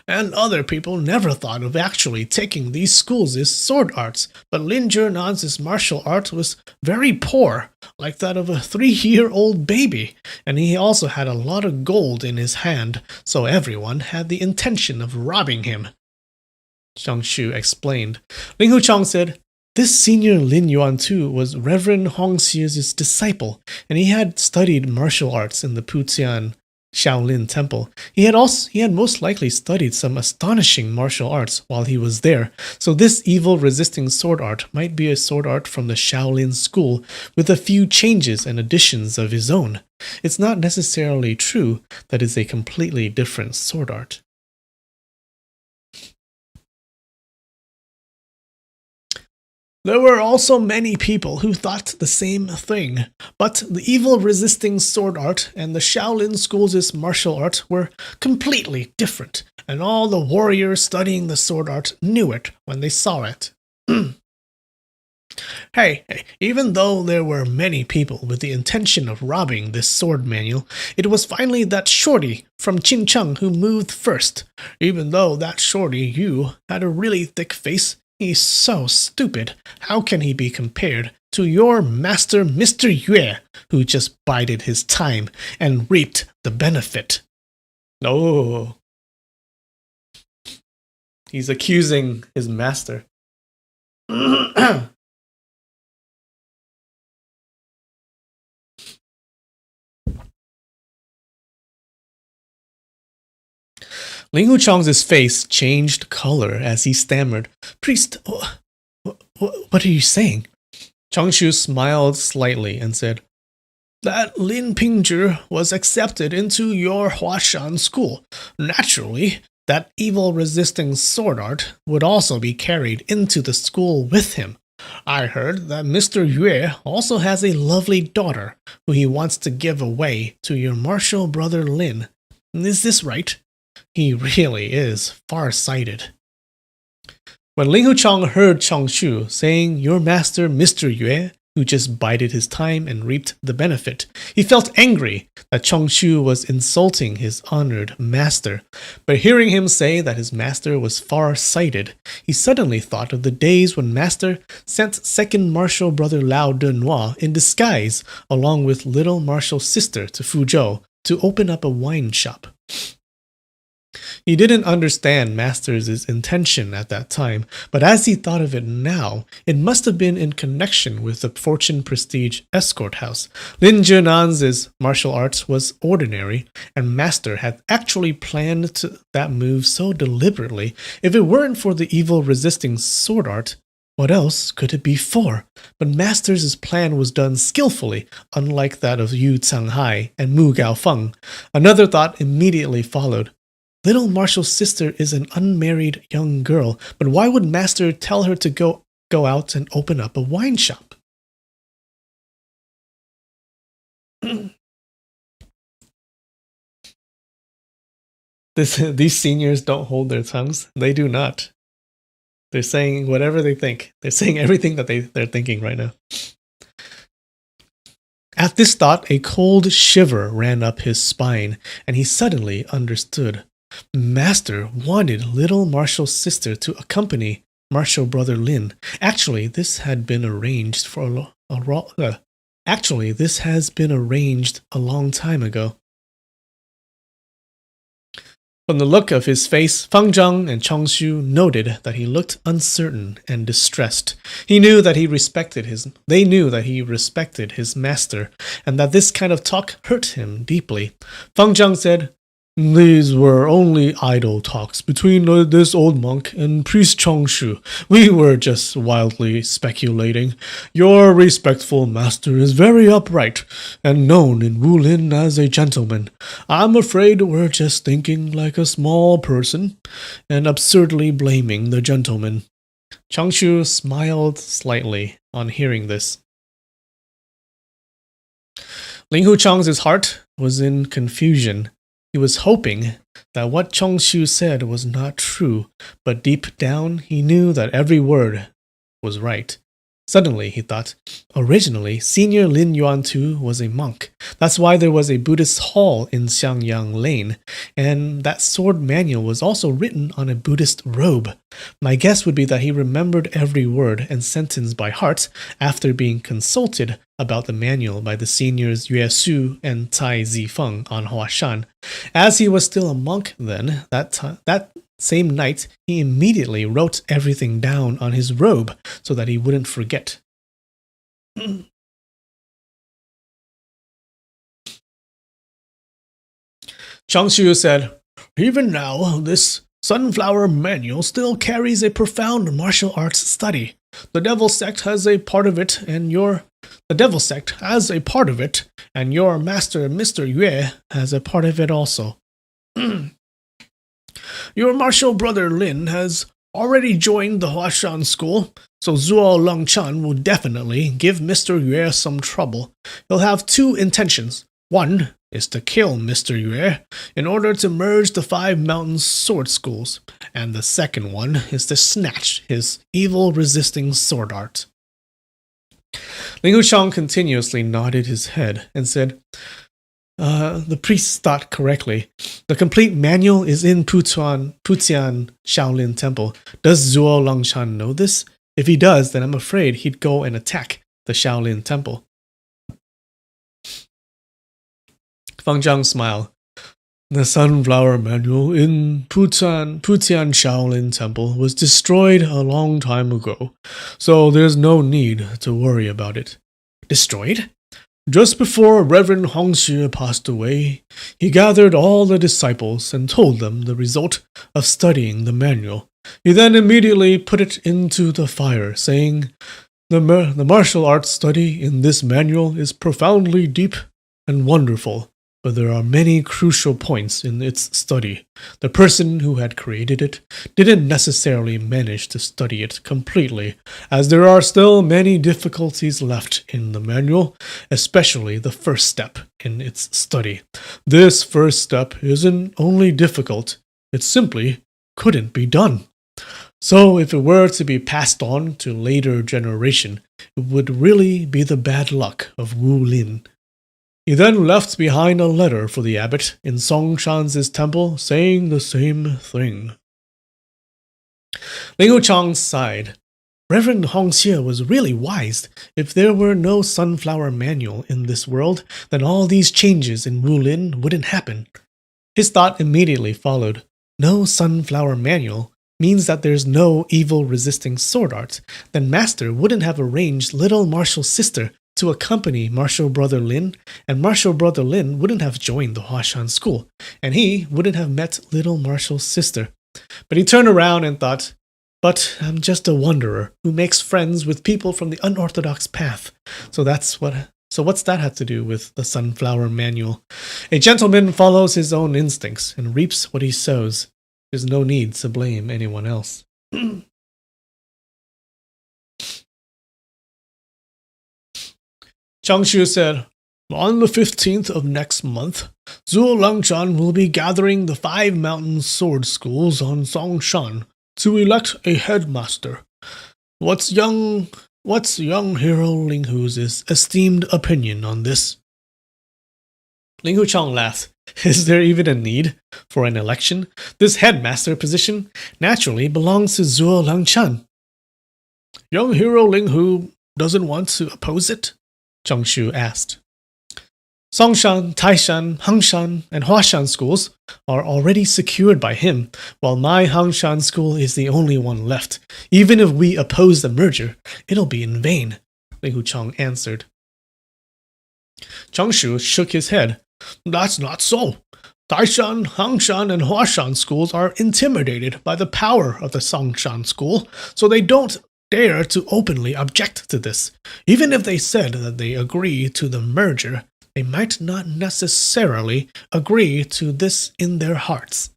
[SPEAKER 1] And other people never thought of actually taking these schools as sword arts, but Lin Zhernan's martial art was very poor, like that of a 3-year-old baby, and he also had a lot of gold in his hand, so everyone had the intention of robbing him. Zhang Shu explained. Ling Huchong said, "This senior Lin Yuan Tu was Reverend Hong Xie's disciple, and he had studied martial arts in the Putian Shaolin Temple. He had most likely studied some astonishing martial arts while he was there, so this evil-resisting sword art might be a sword art from the Shaolin school with a few changes and additions of his own. It's not necessarily true that it's a completely different sword art." There were also many people who thought the same thing, but the evil-resisting sword art and the Shaolin school's martial art were completely different, and all the warriors studying the sword art knew it when they saw it. Hey, even though there were many people with the intention of robbing this sword manual, it was finally that shorty from Qincheng who moved first. Even though that shorty Yu had a really thick face, he's so stupid. How can he be compared to your master, Mr. Yue, who just bided his time and reaped the benefit? Oh. He's accusing his master. Ling Huchong's face changed color as he stammered, "Priest, what are you saying?" Changshu smiled slightly and said, "That Lin Pingzhi was accepted into your Huashan school. Naturally, that evil-resisting sword art would also be carried into the school with him. I heard that Mr. Yue also has a lovely daughter who he wants to give away to your martial brother Lin. Is this right? He really is far-sighted." When Ling Huchong heard Changshu saying, "Your master, Mr. Yue, who just bided his time and reaped the benefit," he felt angry that Changshu was insulting his honored master. But hearing him say that his master was far-sighted, he suddenly thought of the days when master sent second martial brother Lao Denoi in disguise along with little martial sister to Fuzhou to open up a wine shop. He didn't understand Master's intention at that time, but as he thought of it now, it must have been in connection with the Fortune Prestige escort house. Lin Zhenan's martial arts was ordinary, and Master had actually planned that move so deliberately. If it weren't for the evil-resisting sword art, what else could it be for? But Master's plan was done skillfully, unlike that of Yu Canghai and Mu Gaofeng. Another thought immediately followed. Little Martial's sister is an unmarried young girl, but why would Master tell her to go out and open up a wine shop? These seniors don't hold their tongues. They do not. They're saying whatever they think. They're saying everything that they're thinking right now. At this thought, a cold shiver ran up his spine, and he suddenly understood. Master wanted little Martial's sister to accompany martial brother Lin. Actually, this had been arranged for Actually, this has been arranged a long time ago. From the look of his face, Fang Zhang and Changshu noted that he looked uncertain and distressed. They knew that he respected his master, and that this kind of talk hurt him deeply. Fang Zhang said, "These were only idle talks between this old monk and priest Changshu. We were just wildly speculating. Your respectful master is very upright and known in Wulin as a gentleman. I'm afraid we're just thinking like a small person and absurdly blaming the gentleman." Changshu smiled slightly on hearing this. Ling Huchang's heart was in confusion. He was hoping that what Changshu said was not true, but deep down he knew that every word was right. Suddenly, he thought, originally, Senior Lin Yuantu was a monk. That's why there was a Buddhist hall in Xiangyang Lane, and that sword manual was also written on a Buddhist robe. My guess would be that he remembered every word and sentence by heart after being consulted about the manual by the seniors Yue Su and Cai Zifeng on Huashan. As he was still a monk then, that same night, he immediately wrote everything down on his robe so that he wouldn't forget. Changshu said, "Even now, this sunflower manual still carries a profound martial arts study. The devil sect has a part of it, and your master, Mr. Yue, has a part of it also. Your martial brother Lin has already joined the Huashan school, so Zuo Longchan will definitely give Mr. Yue some trouble. He'll have two intentions. One is to kill Mr. Yue in order to merge the 5 mountain sword schools, and the second one is to snatch his evil-resisting sword art." Ling Huchang continuously nodded his head and said, the priest thought correctly. The complete manual is in Putian Shaolin Temple. Does Zuo Longshan know this? If he does, then I'm afraid he'd go and attack the Shaolin Temple. Fang Zhang smiled. The sunflower manual in Putian Shaolin Temple was destroyed a long time ago, so there's no need to worry about it. Destroyed? Just before Reverend Hongxue passed away, he gathered all the disciples and told them the result of studying the manual. He then immediately put it into the fire, saying, The martial arts study in this manual is profoundly deep and wonderful, but there are many crucial points in its study. The person who had created it didn't necessarily manage to study it completely, as there are still many difficulties left in the manual, especially the first step in its study. This first step isn't only difficult, it simply couldn't be done. So if it were to be passed on to later generation, it would really be the bad luck of Wu Lin. He then left behind a letter for the abbot in Songshan's temple saying the same thing. Ling Huchang sighed. Reverend Hongxue was really wise. If there were no sunflower manual in this world, then all these changes in Wulin wouldn't happen. His thought immediately followed. No sunflower manual means that there's no evil-resisting sword art. Then Master wouldn't have arranged little Martial's sister to accompany Martial Brother Lin, and Martial Brother Lin wouldn't have joined the Huashan school, and he wouldn't have met little Martial's sister. But he turned around and thought, but I'm just a wanderer who makes friends with people from the unorthodox path. So what's that have to do with the sunflower manual? A gentleman follows his own instincts and reaps what he sows. There's no need to blame anyone else. Changshu said, on the 15th of next month, Zuo Langchan will be gathering the 5 mountain sword schools on Songshan to elect a headmaster. What's young hero Ling Hu's esteemed opinion on this? Ling Huchang laughed. Is there even a need for an election? This headmaster position naturally belongs to Zuo Langchan. Young hero Ling Hu doesn't want to oppose it? Zhongshu asked. Songshan, Taishan, Hangshan, and Huashan schools are already secured by him, while my Hangshan school is the only one left. Even if we oppose the merger, it'll be in vain, Ling Hucheng answered. Zhongshu shook his head. That's not so. Taishan, Hangshan, and Huashan schools are intimidated by the power of the Songshan school, so they don't dare to openly object to this. Even if they said that they agree to the merger, they might not necessarily agree to this in their hearts.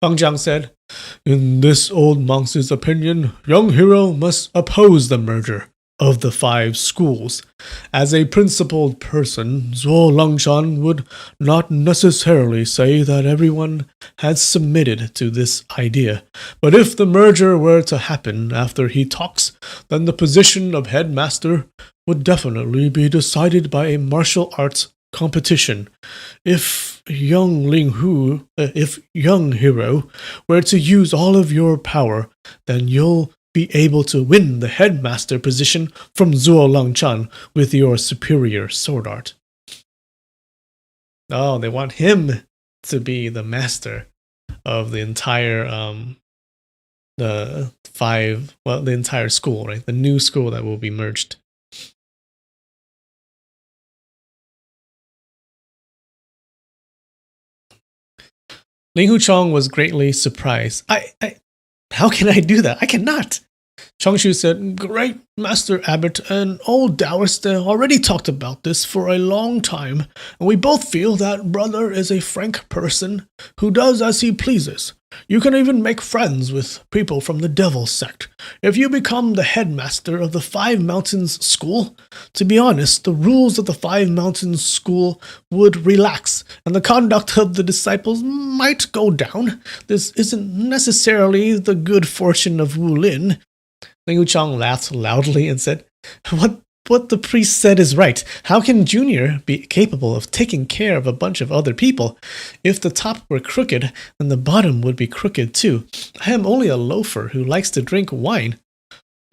[SPEAKER 1] Fang Jiang said, In this old monk's opinion, young hero must oppose the merger of the 5 schools. As a principled person, Zuo Langshan would not necessarily say that everyone had submitted to this idea. But if the merger were to happen after he talks, then the position of headmaster would definitely be decided by a martial arts competition. If young hero were to use all of your power, then you'll be able to win the headmaster position from Zuo Langchan with your superior sword art. Oh, they want him to be the master of the entire the entire school, right? The new school that will be merged. Ling Hucheng was greatly surprised. How can I do that? I cannot. Chongshu said, Great Master Abbot, an old Taoist already talked about this for a long time, and we both feel that brother is a frank person who does as he pleases. You can even make friends with people from the Devil sect. If you become the headmaster of the 5 Mountains School, to be honest, the rules of the 5 Mountains School would relax, and the conduct of the disciples might go down. This isn't necessarily the good fortune of Wu Lin. Ling Wuchang laughed loudly and said, What the priest said is right. How can Junior be capable of taking care of a bunch of other people? If the top were crooked, then the bottom would be crooked too. I am only a loafer who likes to drink wine.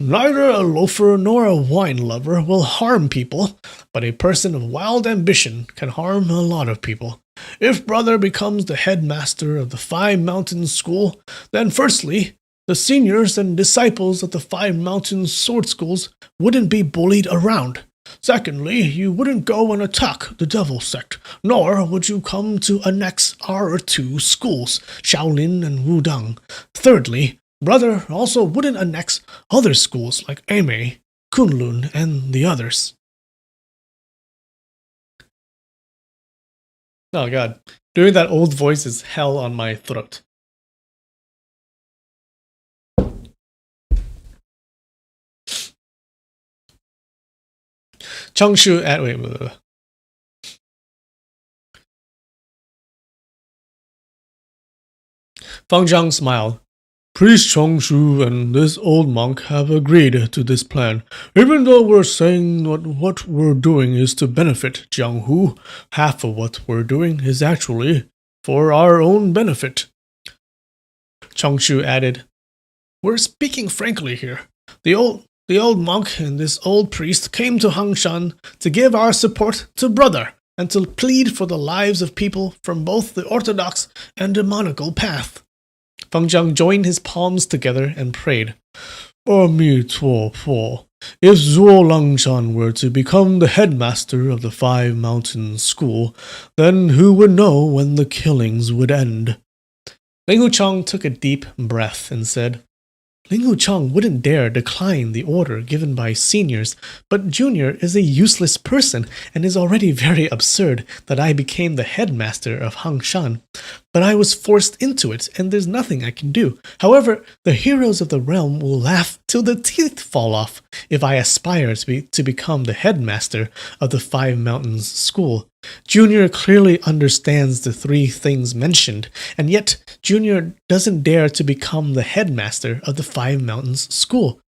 [SPEAKER 1] Neither a loafer nor a wine lover will harm people, but a person of wild ambition can harm a lot of people. If brother becomes the headmaster of the 5 Mountains School, then firstly, the seniors and disciples of the 5 Mountains Sword Schools wouldn't be bullied around. Secondly, you wouldn't go and attack the Devil sect, nor would you come to annex our 2 schools, Shaolin and Wudang. Thirdly, brother also wouldn't annex other schools like Eimei, Kunlun, and the others. Oh god, doing that old voice is hell on my throat. Chongshu wait. Fang Zhang smiled. Priest Chongshu and this old monk have agreed to this plan. Even though we're saying what we're doing is to benefit Jianghu, half of what we're doing is actually for our own benefit. Chongshu added, We're speaking frankly here. The old monk and this old priest came to Hangshan to give our support to brother and to plead for the lives of people from both the orthodox and demonical path. Feng Zhang joined his palms together and prayed, Ami Tuo Po. If Zuo Langshan were to become the headmaster of the 5 Mountains School, then who would know when the killings would end? Ling Hucheng took a deep breath and said, Ling Hucheng wouldn't dare decline the order given by seniors, but Junior is a useless person and is already very absurd that I became the headmaster of Hangshan. But I was forced into it, and there's nothing I can do. However, the heroes of the realm will laugh till the teeth fall off if I aspire to become the headmaster of the 5 Mountains School. Junior clearly understands the 3 things mentioned, and yet Junior doesn't dare to become the headmaster of the 5 Mountains School.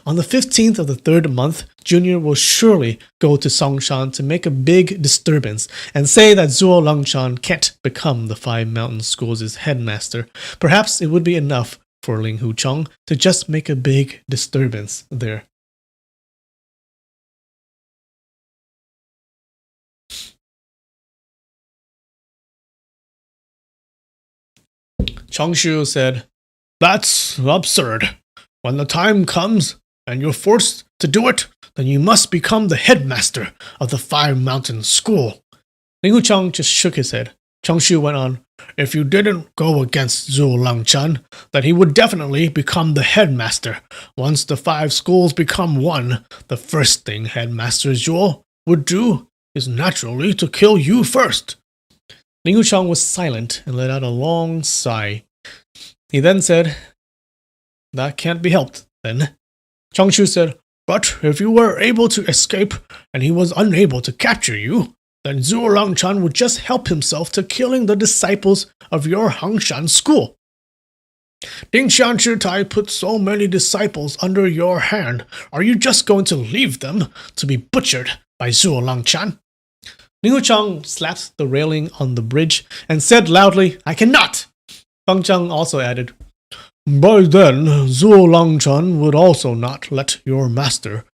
[SPEAKER 1] On the 15th of the 3rd month, Junior will surely go to Songshan to make a big disturbance and say that Zuo Langshan can't become the 5 Mountains School's headmaster. Perhaps it would be enough for Ling Hucheng to just make a big disturbance there. Changshu said, "That's absurd. When the time comes and you're forced to do it, then you must become the headmaster of the Fire Mountain School." Ling Huchang just shook his head. Changshu went on, "If you didn't go against Zhuo Langchan, then he would definitely become the headmaster. Once the 5 schools become one, the first thing Headmaster Zhuo would do is naturally to kill you first." Ling Huchang was silent and let out a long sigh. He then said, "That can't be helped, then." Changshu said, "But if you were able to escape and he was unable to capture you, then Zhuo Langchan would just help himself to killing the disciples of your Hangshan school. Ding Xianchitai put so many disciples under your hand. Are you just going to leave them to be butchered by Zhuo Langchan?" Ling Huchang slapped the railing on the bridge and said loudly, "I cannot." Fang Zhang also added, "By then, Zhuo Langchan would also not let your master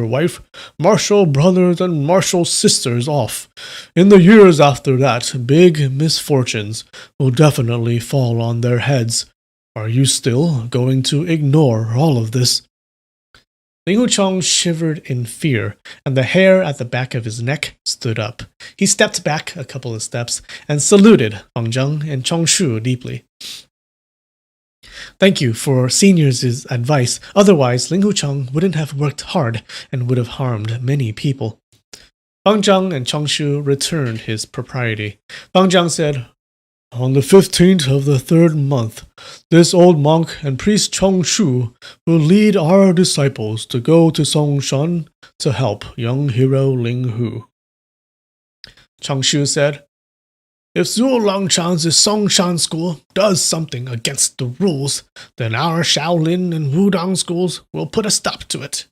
[SPEAKER 1] wife, martial brothers and martial sisters off. In the years after that, big misfortunes will definitely fall on their heads. Are you still going to ignore all of this?" Ling Huchang shivered in fear, and the hair at the back of his neck stood up. He stepped back a couple of steps and saluted Fang Zhang and Changshu deeply. "Thank you for seniors' advice. Otherwise, Ling Huchang wouldn't have worked hard and would have harmed many people." Fang Zhang and Changshu returned his propriety. Fang Zhang said, "On the 15th of the 3rd month, this old monk and priest Changshu will lead our disciples to go to Songshan to help young hero Ling Hu." Changshu said, "If Zhuo Langchan's Songshan school does something against the rules, then our Shaolin and Wudang schools will put a stop to it."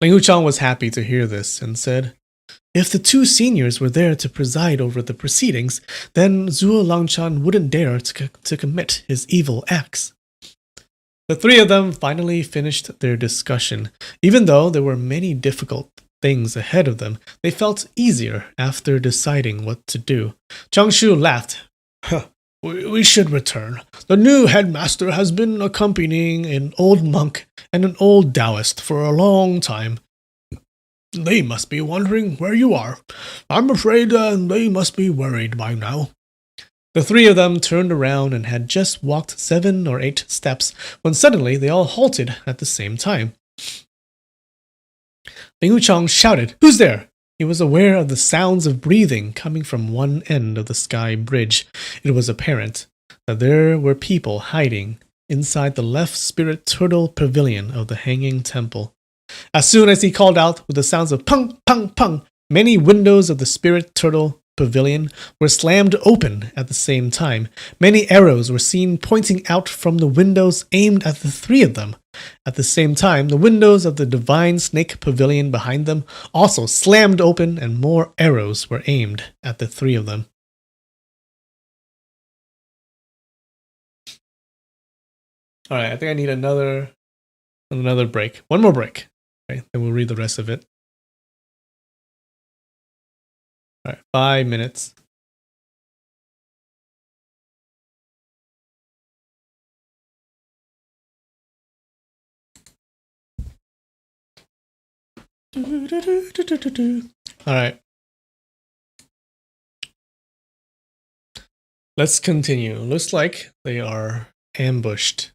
[SPEAKER 1] Ling Huchang was happy to hear this and said, "If the 2 seniors were there to preside over the proceedings, then Zhuo Langchan wouldn't dare to commit his evil acts." The 3 of them finally finished their discussion. Even though there were many difficult things ahead of them, they felt easier after deciding what to do. Changshu laughed. We should return. The new headmaster has been accompanying an old monk and an old Taoist for a long time. They must be wondering where you are. I'm afraid they must be worried by now." The 3 of them turned around and had just walked 7 or 8 steps when suddenly they all halted at the same time. Ling Huchang shouted, "Who's there?" He was aware of the sounds of breathing coming from one end of the sky bridge. It was apparent that there were people hiding inside the left spirit turtle pavilion of the hanging temple. As soon as he called out with the sounds of pung, pung, pung, many windows of the spirit turtle pavilion were slammed open at the same time. Many arrows were seen pointing out from the windows aimed at the 3 of them. At the same time, the windows of the divine snake pavilion behind them also slammed open and more arrows were aimed at the 3 of them. Alright, I think I need another break. One more break. Okay, then we'll read the rest of it. Alright, 5 minutes. Alright. Let's continue. Looks like they are ambushed.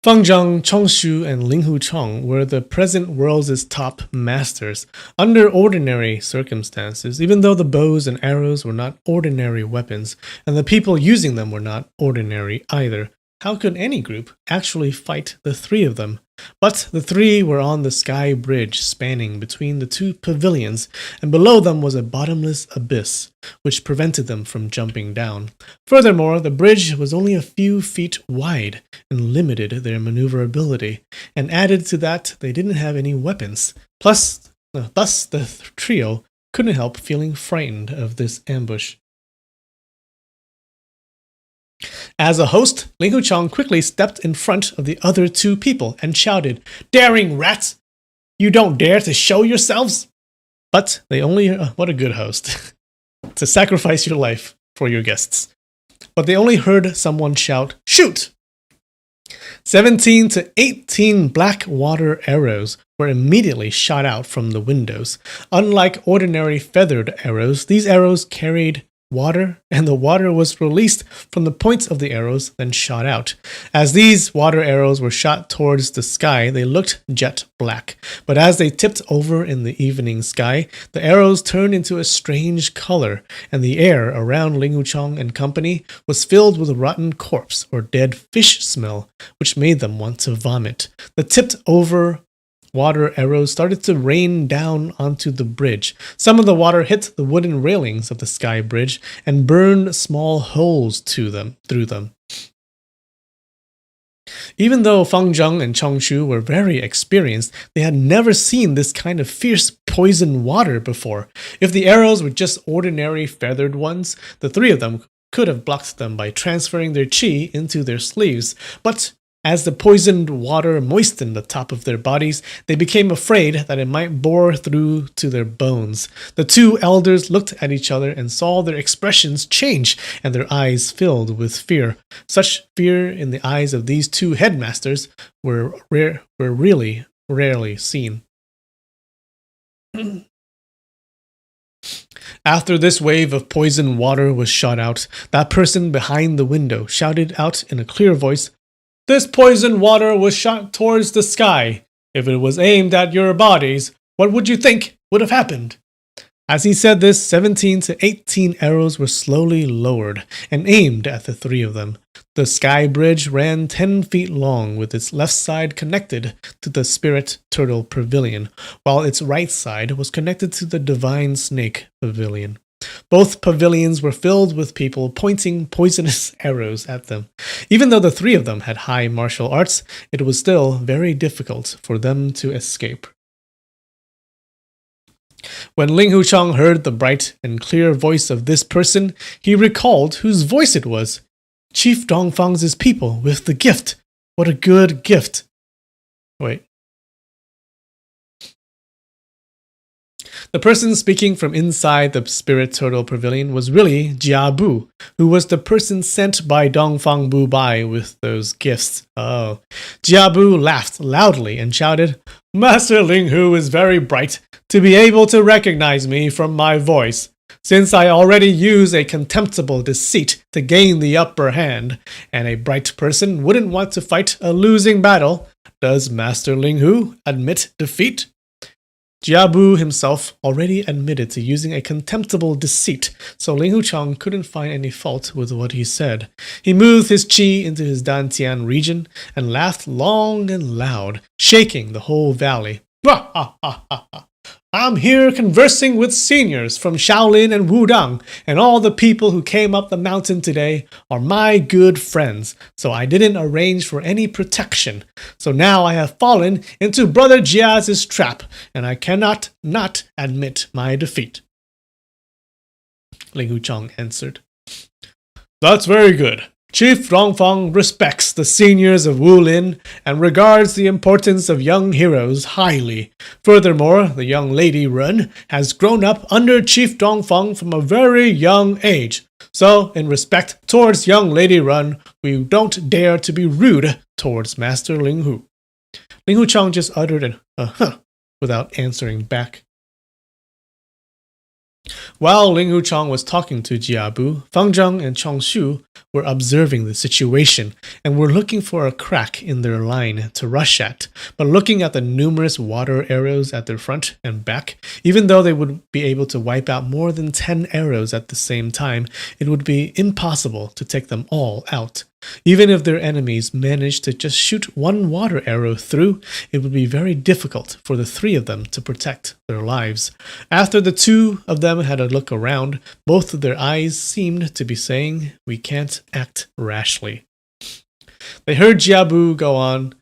[SPEAKER 1] Fang Zhang, Changshu, and Ling Huchang were the present world's top masters. Under ordinary circumstances, even though the bows and arrows were not ordinary weapons, and the people using them were not ordinary either, how could any group actually fight the 3 of them? But the 3 were on the sky bridge spanning between the 2 pavilions, and below them was a bottomless abyss, which prevented them from jumping down. Furthermore, the bridge was only a few feet wide and limited their maneuverability, and added to that, they didn't have any weapons. Thus the trio couldn't help feeling frightened of this ambush. As a host, Ling Huchang quickly stepped in front of the other two people and shouted, "Daring rats! You don't dare to show yourselves!" But they only, what a good host, to sacrifice your life for your guests. But they only heard someone shout, "Shoot!" 17 to 18 black water arrows were immediately shot out from the windows. Unlike ordinary feathered arrows, these arrows carried water, and the water was released from the points of the arrows, then shot out. As these water arrows were shot towards the sky, they looked jet black. But as they tipped over in the evening sky, the arrows turned into a strange color, and the air around Ling Wuchang and company was filled with rotten corpse or dead fish smell, which made them want to vomit. The tipped over water arrows started to rain down onto the bridge. Some of the water hit the wooden railings of the sky bridge and burned small holes through them. Even though Fang Zheng and Chong Shu were very experienced, they had never seen this kind of fierce poison water before. If the arrows were just ordinary feathered ones, the three of them could have blocked them by transferring their chi into their sleeves. But as the poisoned water moistened the top of their bodies, they became afraid that it might bore through to their bones. The two elders looked at each other and saw their expressions change, and their eyes filled with fear. Such fear in the eyes of these two headmasters were really rarely seen. After this wave of poisoned water was shot out, that person behind the window shouted out in a clear voice, "This poisoned water was shot towards the sky. If it was aimed at your bodies, what would you think would have happened?" As he said this, 17 to 18 arrows were slowly lowered and aimed at the three of them. The sky bridge ran 10 feet long, with its left side connected to the Spirit Turtle Pavilion, while its right side was connected to the Divine Snake Pavilion. Both pavilions were filled with people pointing poisonous arrows at them. Even though the three of them had high martial arts, it was still very difficult for them to escape. When Ling Huchang heard the bright and clear voice of this person, he recalled whose voice it was. Chief Dongfang's people with the gift. What a good gift. Wait. The person speaking from inside the Spirit Turtle Pavilion was really Jia Bu, who was the person sent by Dongfang Bu Bai with those gifts. Oh. Jia Bu laughed loudly and shouted, "Master Ling Hu is very bright to be able to recognize me from my voice. Since I already use a contemptible deceit to gain the upper hand, and a bright person wouldn't want to fight a losing battle, does Master Ling Hu admit defeat?" Jia Bu himself already admitted to using a contemptible deceit, so Ling Huchang couldn't find any fault with what he said. He moved his chi into his Dantian region and laughed long and loud, shaking the whole valley. "Ha ha ha ha ha! I'm here conversing with seniors from Shaolin and Wudang, and all the people who came up the mountain today are my good friends, so I didn't arrange for any protection. So now I have fallen into Brother Jia's trap, and I cannot not admit my defeat." Ling Huchang answered. "That's very good. Chief Dongfang respects the seniors of Wulin and regards the importance of young heroes highly. Furthermore, the young lady Ren has grown up under Chief Dongfang from a very young age. So, in respect towards young lady Ren, we don't dare to be rude towards Master Ling Hu." Ling Huchang just uttered an huh without answering back. While Ling Huchang was talking to Jia Bu, Fang Zheng and Chong Shu were observing the situation and were looking for a crack in their line to rush at. But looking at the numerous water arrows at their front and back, even though they would be able to wipe out more than 10 arrows at the same time, it would be impossible to take them all out. Even if their enemies managed to just shoot one water arrow through, it would be very difficult for the three of them to protect their lives. After the two of them had a look around, both of their eyes seemed to be saying, "We can't act rashly." They heard Jia Bu go on,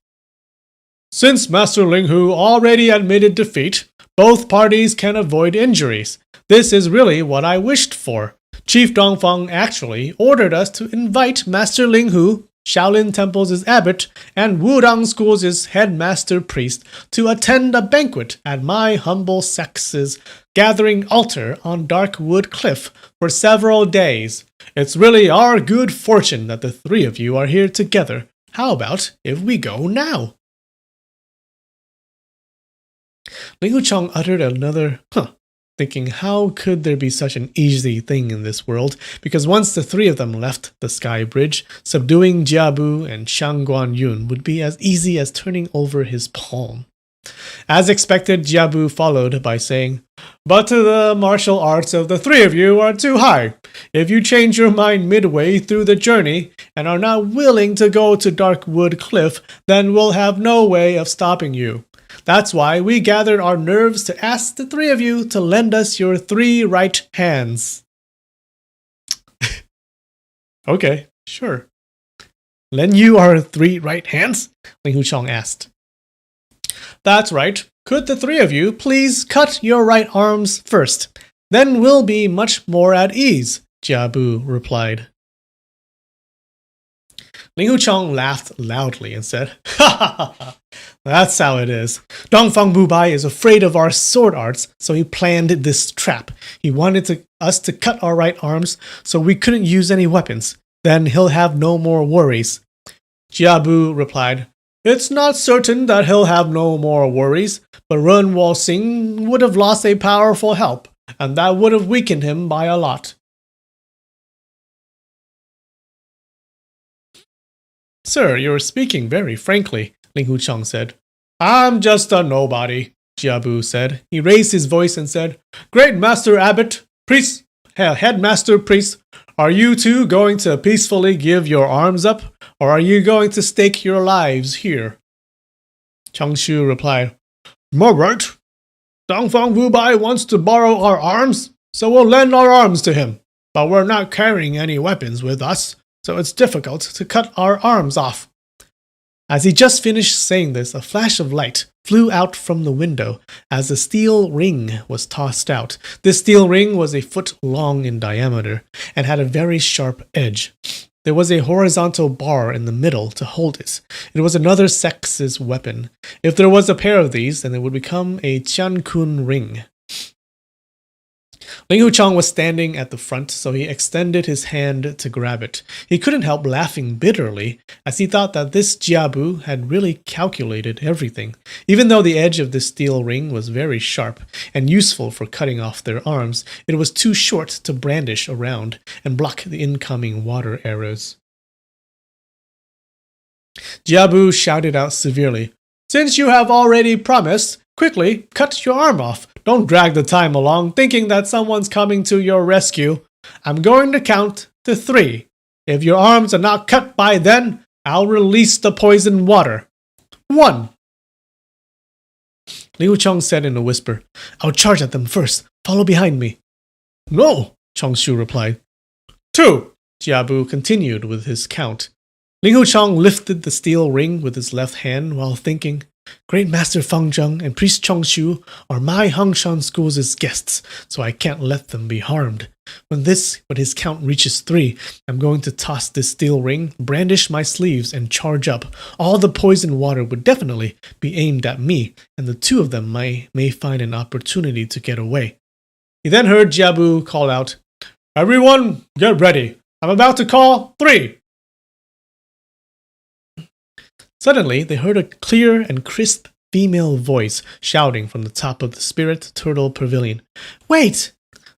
[SPEAKER 1] "Since Master Ling Hu already admitted defeat, both parties can avoid injuries. This is really what I wished for. Chief Dongfeng actually ordered us to invite Master Ling Hu, Shaolin Temple's abbot, and Wudang School's headmaster priest to attend a banquet at my humble sex's gathering altar on Darkwood Cliff for several days. It's really our good fortune that the three of you are here together. How about if we go now? Ling Hucheng uttered another thinking how could there be such an easy thing in this world, because once the three of them left the Sky Bridge, subduing Jiabu and Shang Guanyun would be as easy as turning over his palm. As expected, Jiabu followed by saying, "But the martial arts of the three of you are too high. If you change your mind midway through the journey and are not willing to go to Darkwood Cliff, then we'll have no way of stopping you. That's why we gathered our nerves to ask the three of you to lend us your 3 right hands." Okay, sure. "Lend you our 3 right hands?" Ling Hucheng asked. "That's right. Could the 3 of you please cut your right arms first? Then we'll be much more at ease," Jiabu replied. Ling Hucheng laughed loudly and said, "Ha ha ha! That's how it is. Dongfang Wubai is afraid of our sword arts, so he planned this trap. He wanted us to cut our right arms so we couldn't use any weapons. Then he'll have no more worries." Jiabu replied, "It's not certain that he'll have no more worries, but Ren Wuxia would have lost a powerful help, and that would have weakened him by a lot." "Sir, you're speaking very frankly," Ling Hucheng said. "I'm just a nobody," Jiabu said. He raised his voice and said, "Great Master Abbot, Priest, Headmaster Priest, are you two going to peacefully give your arms up, or are you going to stake your lives here?" Changshu replied, "All right. Dongfang Wubai wants to borrow our arms, so we'll lend our arms to him. But we're not carrying any weapons with us, so it's difficult to cut our arms off." As he just finished saying this, a flash of light flew out from the window as a steel ring was tossed out. This steel ring was a foot long in diameter and had a very sharp edge. There was a horizontal bar in the middle to hold it. It was another sex's weapon. If there was a pair of these, then it would become a Qiankun ring. Ling Hucheng was standing at the front, so he extended his hand to grab it. He couldn't help laughing bitterly, as he thought that this Jiabu had really calculated everything. Even though the edge of this steel ring was very sharp and useful for cutting off their arms, it was too short to brandish around and block the incoming water arrows. Jiabu shouted out severely, "Since you have already promised, quickly cut your arm off. Don't drag the time along thinking that someone's coming to your rescue. I'm going to count to 3. If your arms are not cut by then, I'll release the poison water. 1. Liu Chong said in a whisper, "I'll charge at them first. Follow behind me." "No," Chongshu replied. 2. Jiabu continued with his count. Ling Hucheng lifted the steel ring with his left hand while thinking, "Great Master Feng Zheng and Priest Chongshu are my Hangshan School's guests, so I can't let them be harmed. When his count reaches 3, I'm going to toss this steel ring, brandish my sleeves, and charge up. All the poison water would definitely be aimed at me, and the 2 of them may find an opportunity to get away." He then heard Jiabu call out, "Everyone, get ready. I'm about to call 3. Suddenly, they heard a clear and crisp female voice shouting from the top of the Spirit Turtle Pavilion. "Wait!"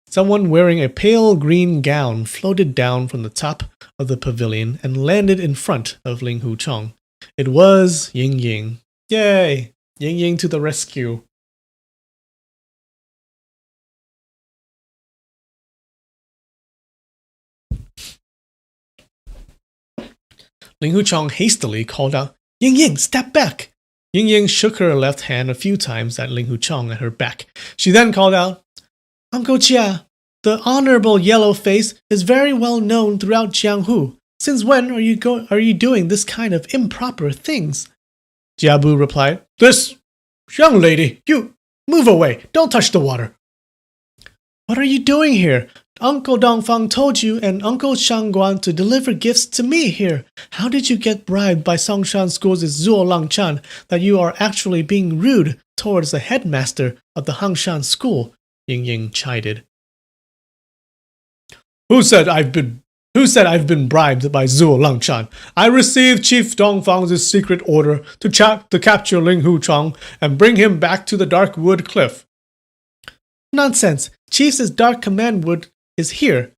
[SPEAKER 1] Someone wearing a pale green gown floated down from the top of the pavilion and landed in front of Ling Hucheng. It was Ying Ying. Yay! Ying Ying to the rescue. Ling Hucheng hastily called out, "Ying Ying, step back!" Ying Ying shook her left hand a few times at Ling Hucheng at her back. She then called out, "Uncle Jia, the Honorable Yellow Face is very well known throughout Jianghu. Since when are you doing this kind of improper things?" Jiabu replied, "This young lady, you move away, don't touch the water." "What are you doing here? Uncle Dongfang told you and Uncle Shangguan to deliver gifts to me here. How did you get bribed by Songshan School's Zuo Langchan that you are actually being rude towards the headmaster of the Hangshan School? Ying Ying chided. Who said I've been bribed by Zuo Langchan? I received Chief Dongfang's secret order to capture Ling Huchong and bring him back to the Dark Wood Cliff. Nonsense. Chief's Dark Command Wood is here.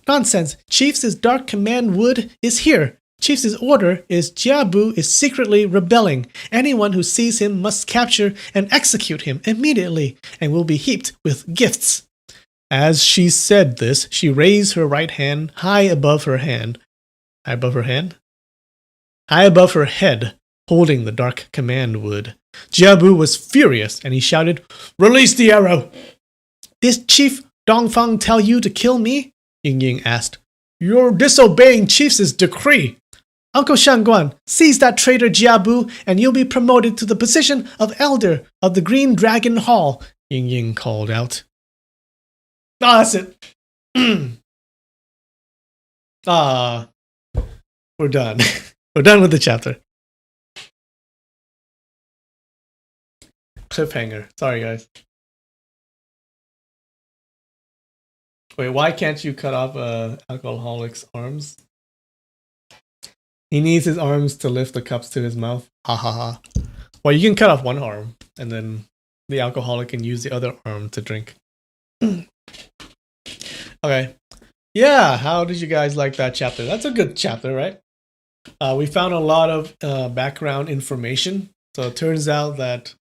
[SPEAKER 1] Nonsense. Chief's Dark Command Wood is here. Chief's order is Jiabu is secretly rebelling. Anyone who sees him must capture and execute him immediately and will be heaped with gifts. As she said this, she raised her right hand high above her head, holding the Dark Command Wood. Jiabu was furious and he shouted, "Release the arrow!" Did Chief Dongfang tell you to kill me? Ying Ying asked. You're disobeying Chief's decree. Uncle Shangguan, seize that traitor Jiabu and you'll be promoted to the position of Elder of the Green Dragon Hall, Ying Ying called out. Ah, that's it. We're done. We're done with the chapter. Cliffhanger. Sorry, guys. Wait, why can't you cut off alcoholic's arms? He needs his arms to lift the cups to his mouth. Ha ha ha. Well, you can cut off one arm, and then the alcoholic can use the other arm to drink. Okay. Yeah, how did you guys like that chapter? That's a good chapter, right? We found a lot of background information. So it turns out that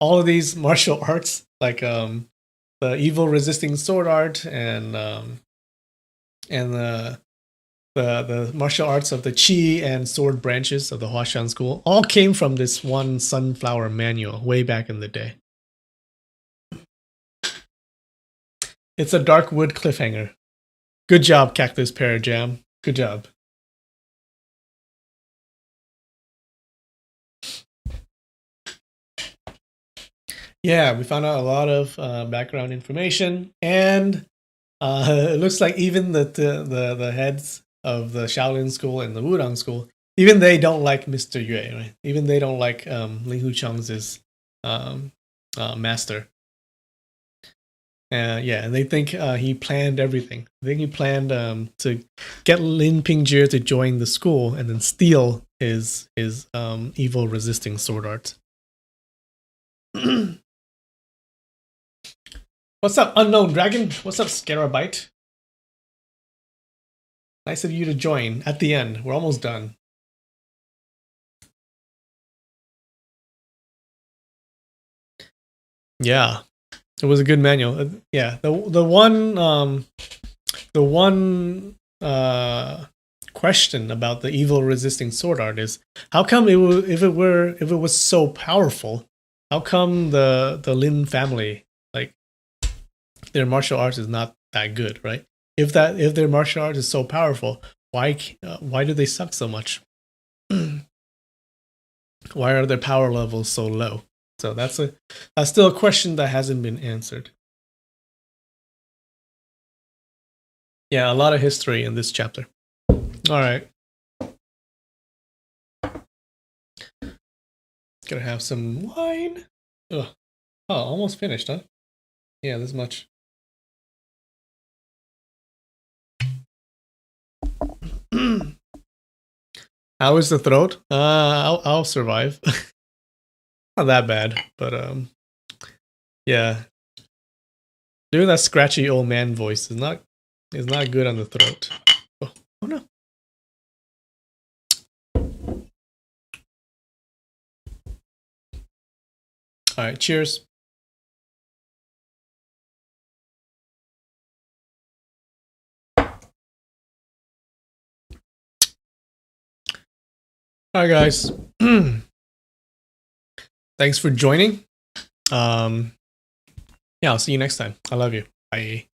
[SPEAKER 1] all of these martial arts, like the evil resisting sword art and the martial arts of the Qi and sword branches of the Huashan school, all came from this one sunflower manual way back in the day. It's a dark wood cliffhanger. Good job, Cactus Pear Jam. Good job. Yeah, we found out a lot of background information, and it looks like even the heads of the Shaolin school and the Wudang school, even they don't like Mr. Yue, right? Even they don't like Ling Hucheng's master. Yeah, and they think he planned everything. I think he planned to get Lin Pingjie to join the school and then steal his evil resisting sword art. What's up, Unknown Dragon? What's up, Scarabite? Nice of you to join at the end. We're almost done. Yeah, it was a good manual. Yeah, the one question about the evil resisting sword art is how come if it was so powerful, how come the Lin family, like, their martial arts is not that good, right? If their martial arts is so powerful, why do they suck so much? Why are their power levels so low? So that's still a question that hasn't been answered. Yeah, a lot of history in this chapter. All right. Gonna have some wine. Ugh. Oh, almost finished, huh? Yeah, this much. How is the throat? I'll survive. Not that bad, but yeah. Doing that scratchy old man voice is not good on the throat. Oh no. All right, cheers. All right, guys. Thanks for joining. Yeah, I'll see you next time. I love you. Bye.